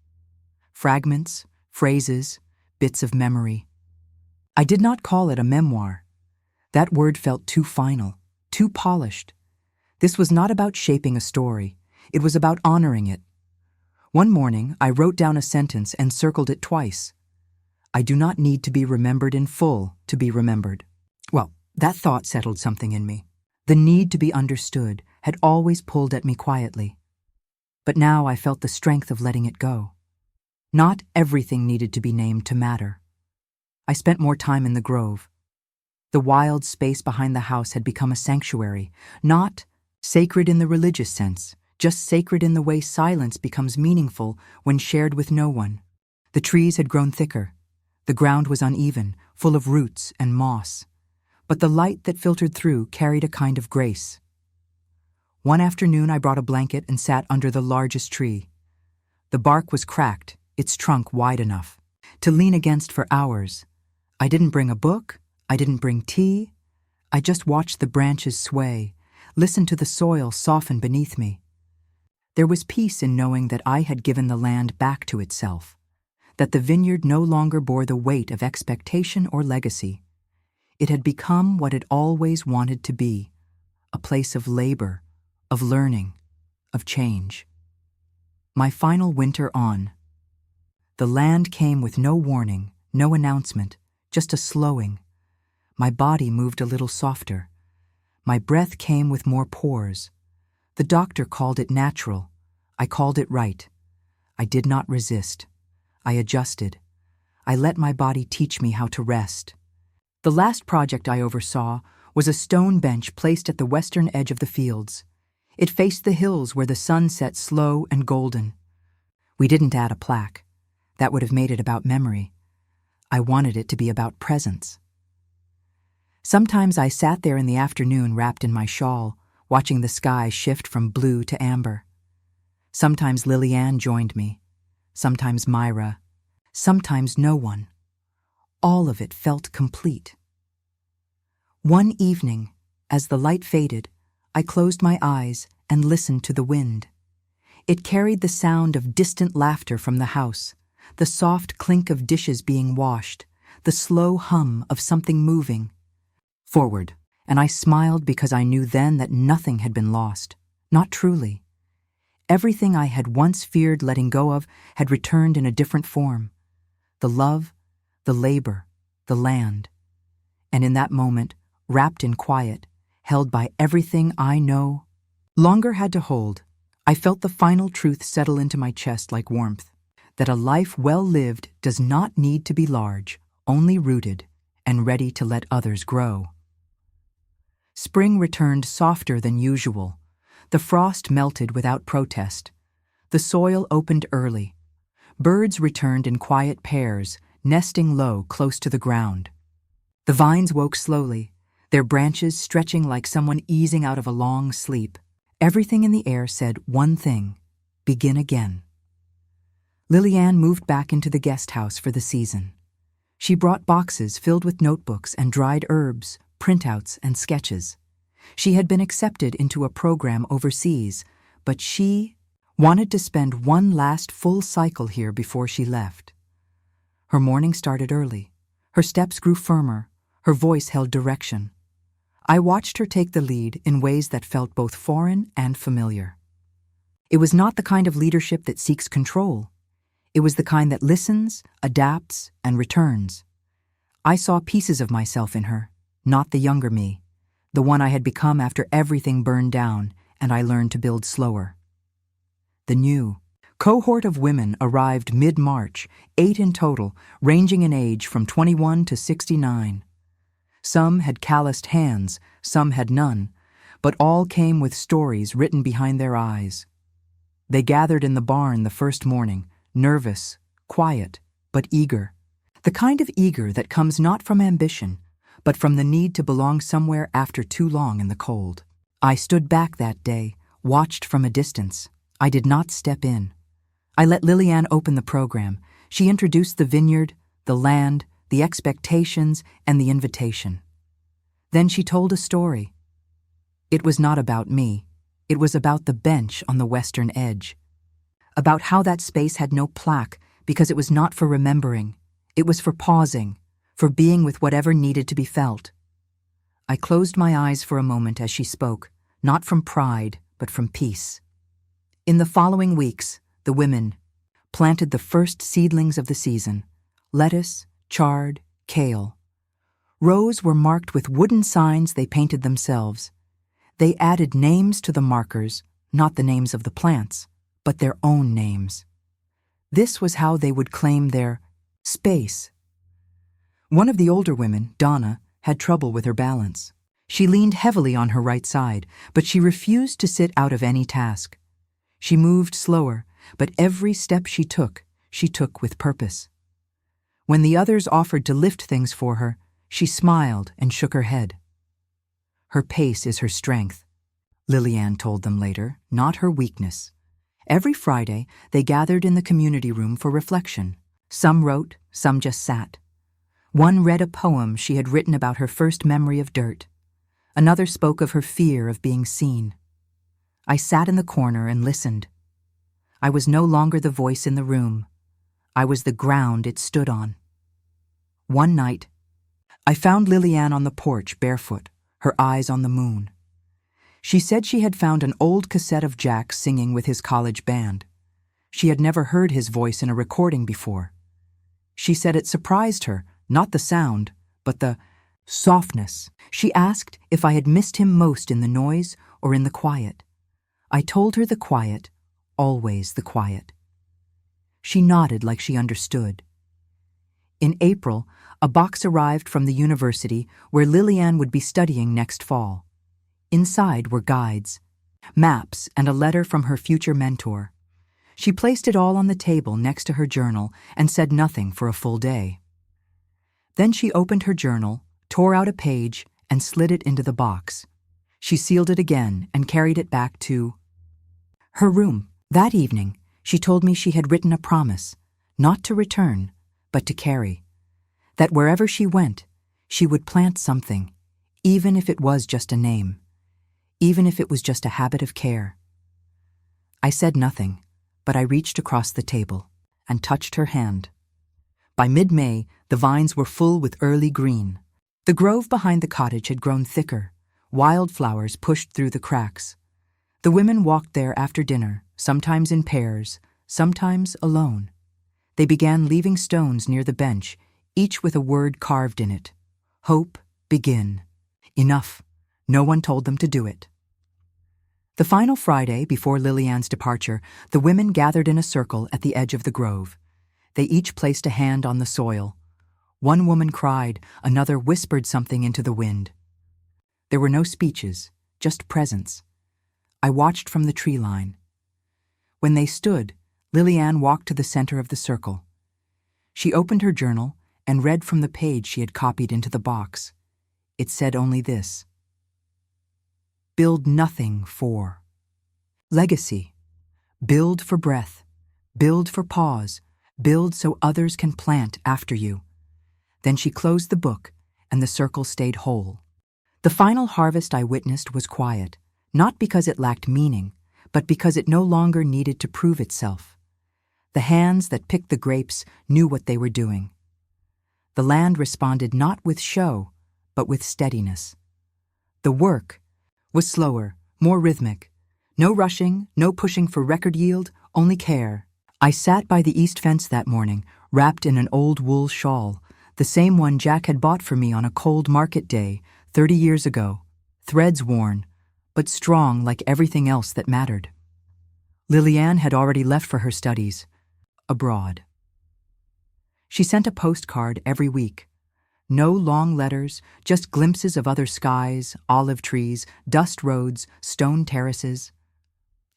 Fragments, phrases, bits of memory. I did not call it a memoir. That word felt too final, too polished. This was not about shaping a story. It was about honoring it. One morning, I wrote down a sentence and circled it twice. I do not need to be remembered in full to be remembered. Well, That thought settled something in me. The need to be understood had always pulled at me quietly. But now I felt the strength of letting it go. Not everything needed to be named to matter. I spent more time in the grove. The wild space behind the house had become a sanctuary, not sacred in the religious sense, just sacred in the way silence becomes meaningful when shared with no one. The trees had grown thicker. The ground was uneven, full of roots and moss. But the light that filtered through carried a kind of grace. One afternoon I brought a blanket and sat under the largest tree. The bark was cracked, its trunk wide enough to lean against for hours. I didn't bring a book, I didn't bring tea. I just watched the branches sway, listened to the soil soften beneath me. There was peace in knowing that I had given the land back to itself, that the vineyard no longer bore the weight of expectation or legacy. It had become what it always wanted to be, a place of labor, of learning, of change. My final winter on. The land came with no warning, no announcement, just a slowing. My body moved a little softer. My breath came with more pores. The doctor called it natural. I called it right. I did not resist. I adjusted. I let my body teach me how to rest. The last project I oversaw was a stone bench placed at the western edge of the fields. It faced the hills where the sun set slow and golden. We didn't add a plaque. That would have made it about memory. I wanted it to be about presence. Sometimes I sat there in the afternoon wrapped in my shawl, watching the sky shift from blue to amber. Sometimes Lillian joined me, sometimes Myra, sometimes no one. All of it felt complete. One evening, as the light faded, I closed my eyes and listened to the wind. It carried the sound of distant laughter from the house, the soft clink of dishes being washed, the slow hum of something moving forward, and I smiled because I knew then that nothing had been lost, not truly. Everything I had once feared letting go of had returned in a different form. The love, the labor, the land. And in that moment, wrapped in quiet, held by everything I no longer had to hold, I felt the final truth settle into my chest like warmth, that a life well lived does not need to be large, only rooted and ready to let others grow. Spring returned softer than usual. The frost melted without protest. The soil opened early. Birds returned in quiet pairs, nesting low close to the ground. The vines woke slowly, their branches stretching like someone easing out of a long sleep. Everything in the air said one thing: begin again. Lillian moved back into the guest house for the season. She brought boxes filled with notebooks and dried herbs, printouts and sketches. She had been accepted into a program overseas, but she wanted to spend one last full cycle here before she left. Her morning started early. Her steps grew firmer. Her voice held direction. I watched her take the lead in ways that felt both foreign and familiar. It was not the kind of leadership that seeks control. It was the kind that listens, adapts, and returns. I saw pieces of myself in her, not the younger me, the one I had become after everything burned down and I learned to build slower. The new cohort of women arrived mid-March, 8 in total, ranging in age from 21 to 69. Some had calloused hands, some had none, but all came with stories written behind their eyes. They gathered in the barn the first morning, nervous, quiet, but eager. The kind of eager that comes not from ambition, but from the need to belong somewhere after too long in the cold. I stood back that day, watched from a distance. I did not step in. I let Lillian open the program. She introduced the vineyard, the land, the expectations, and the invitation. Then she told a story. It was not about me. It was about the bench on the western edge. About how that space had no plaque because it was not for remembering. It was for pausing, for being with whatever needed to be felt. I closed my eyes for a moment as she spoke, not from pride, but from peace. In the following weeks, the women planted the first seedlings of the season: lettuce, chard, kale. Rows were marked with wooden signs they painted themselves. They added names to the markers, not the names of the plants, but their own names. This was how they would claim their space. One of the older women, Donna, had trouble with her balance. She leaned heavily on her right side, but she refused to sit out of any task. She moved slower, but every step she took with purpose. When the others offered to lift things for her, she smiled and shook her head. Her pace is her strength, Lillian told them later, not her weakness. Every Friday, they gathered in the community room for reflection. Some wrote, some just sat. One read a poem she had written about her first memory of dirt. Another spoke of her fear of being seen. I sat in the corner and listened. I was no longer the voice in the room. I was the ground it stood on. One night, I found Lillian on the porch barefoot, her eyes on the moon. She said she had found an old cassette of Jack singing with his college band. She had never heard his voice in a recording before. She said it surprised her, not the sound, but the softness. She asked if I had missed him most in the noise or in the quiet. I told her the quiet, always the quiet. She nodded like she understood. In April, a box arrived from the university where Lillian would be studying next fall. Inside were guides, maps, and a letter from her future mentor. She placed it all on the table next to her journal and said nothing for a full day. Then she opened her journal, tore out a page, and slid it into the box. She sealed it again and carried it back to her room. That evening, she told me she had written a promise, not to return, but to carry. That wherever she went, she would plant something, even if it was just a name, even if it was just a habit of care. I said nothing, but I reached across the table and touched her hand. By mid-May, the vines were full with early green. The grove behind the cottage had grown thicker. Wildflowers pushed through the cracks. The women walked there after dinner, sometimes in pairs, sometimes alone. They began leaving stones near the bench, each with a word carved in it. Hope, begin. Enough. No one told them to do it. The final Friday before Lillian's departure, the women gathered in a circle at the edge of the grove. They each placed a hand on the soil. One woman cried, another whispered something into the wind. There were no speeches, just presence. I watched from the tree line. When they stood, Lillian walked to the center of the circle. She opened her journal and read from the page she had copied into the box. It said only this: build nothing for legacy. Build for breath. Build for pause. Build so others can plant after you. Then she closed the book, and the circle stayed whole. The final harvest I witnessed was quiet, not because it lacked meaning, but because it no longer needed to prove itself. The hands that picked the grapes knew what they were doing. The land responded not with show, but with steadiness. The work was slower, more rhythmic. No rushing, no pushing for record yield, only care. I sat by the east fence that morning, wrapped in an old wool shawl, the same one Jack had bought for me on a cold market day 30 years ago, threads worn, but strong like everything else that mattered. Lillian had already left for her studies, abroad. She sent a postcard every week. No long letters, just glimpses of other skies, olive trees, dust roads, stone terraces.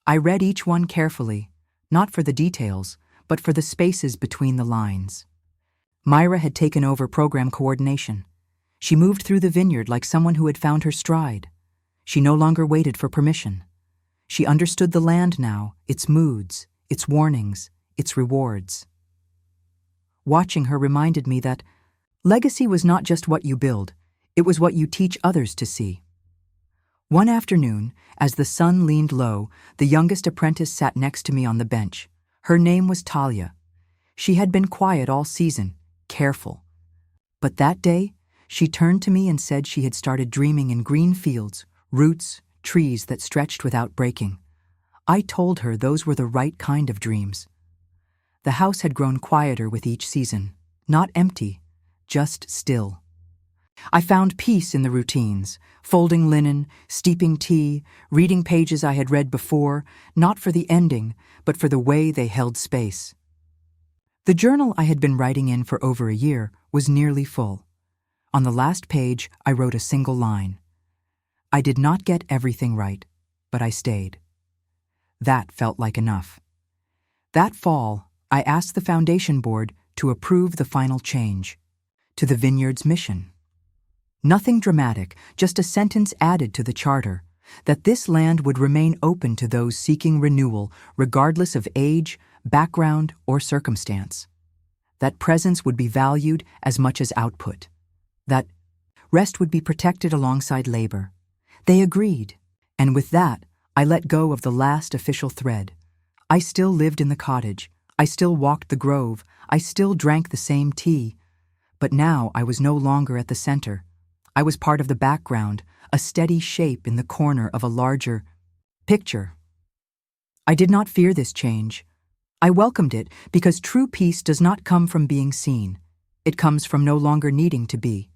I read each one carefully, not for the details, but for the spaces between the lines. Myra had taken over program coordination. She moved through the vineyard like someone who had found her stride. She no longer waited for permission. She understood the land now, its moods, its warnings, its rewards. Watching her reminded me that legacy was not just what you build, it was what you teach others to see. One afternoon, as the sun leaned low, the youngest apprentice sat next to me on the bench. Her name was Talia. She had been quiet all season, careful. But that day, she turned to me and said she had started dreaming in green fields, roots, trees that stretched without breaking. I told her those were the right kind of dreams. The house had grown quieter with each season, not empty, just still. I found peace in the routines, folding linen, steeping tea, reading pages I had read before, not for the ending, but for the way they held space. The journal I had been writing in for over a year was nearly full. On the last page, I wrote a single line. I did not get everything right, but I stayed. That felt like enough. That fall, I asked the foundation board to approve the final change to the vineyard's mission. Nothing dramatic, just a sentence added to the charter, that this land would remain open to those seeking renewal regardless of age, background, or circumstance. That presence would be valued as much as output. That rest would be protected alongside labor. They agreed, and with that, I let go of the last official thread. I still lived in the cottage. I still walked the grove. I still drank the same tea. But now I was no longer at the center. I was part of the background, a steady shape in the corner of a larger picture. I did not fear this change. I welcomed it because true peace does not come from being seen. It comes from no longer needing to be.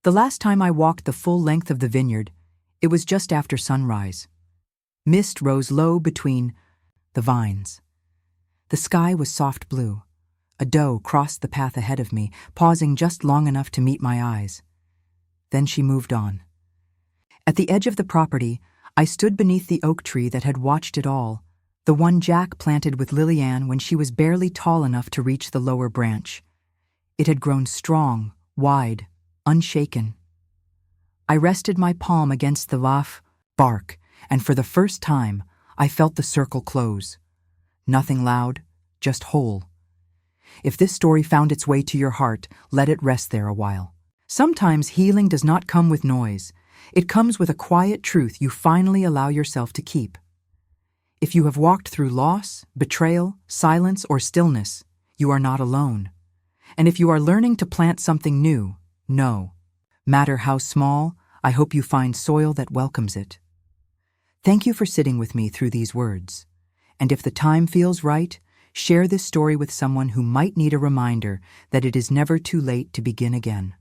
The last time I walked the full length of the vineyard, it was just after sunrise. Mist rose low between the vines. The sky was soft blue. A doe crossed the path ahead of me, pausing just long enough to meet my eyes. Then she moved on. At the edge of the property, I stood beneath the oak tree that had watched it all, the one Jack planted with Lillian when she was barely tall enough to reach the lower branch. It had grown strong, wide, unshaken. I rested my palm against the bark, and for the first time, I felt the circle close. Nothing loud, just whole. If this story found its way to your heart, let it rest there a while. Sometimes healing does not come with noise. It comes with a quiet truth you finally allow yourself to keep. If you have walked through loss, betrayal, silence, or stillness, you are not alone. And if you are learning to plant something new, no matter how small, I hope you find soil that welcomes it. Thank you for sitting with me through these words. And if the time feels right, share this story with someone who might need a reminder that it is never too late to begin again.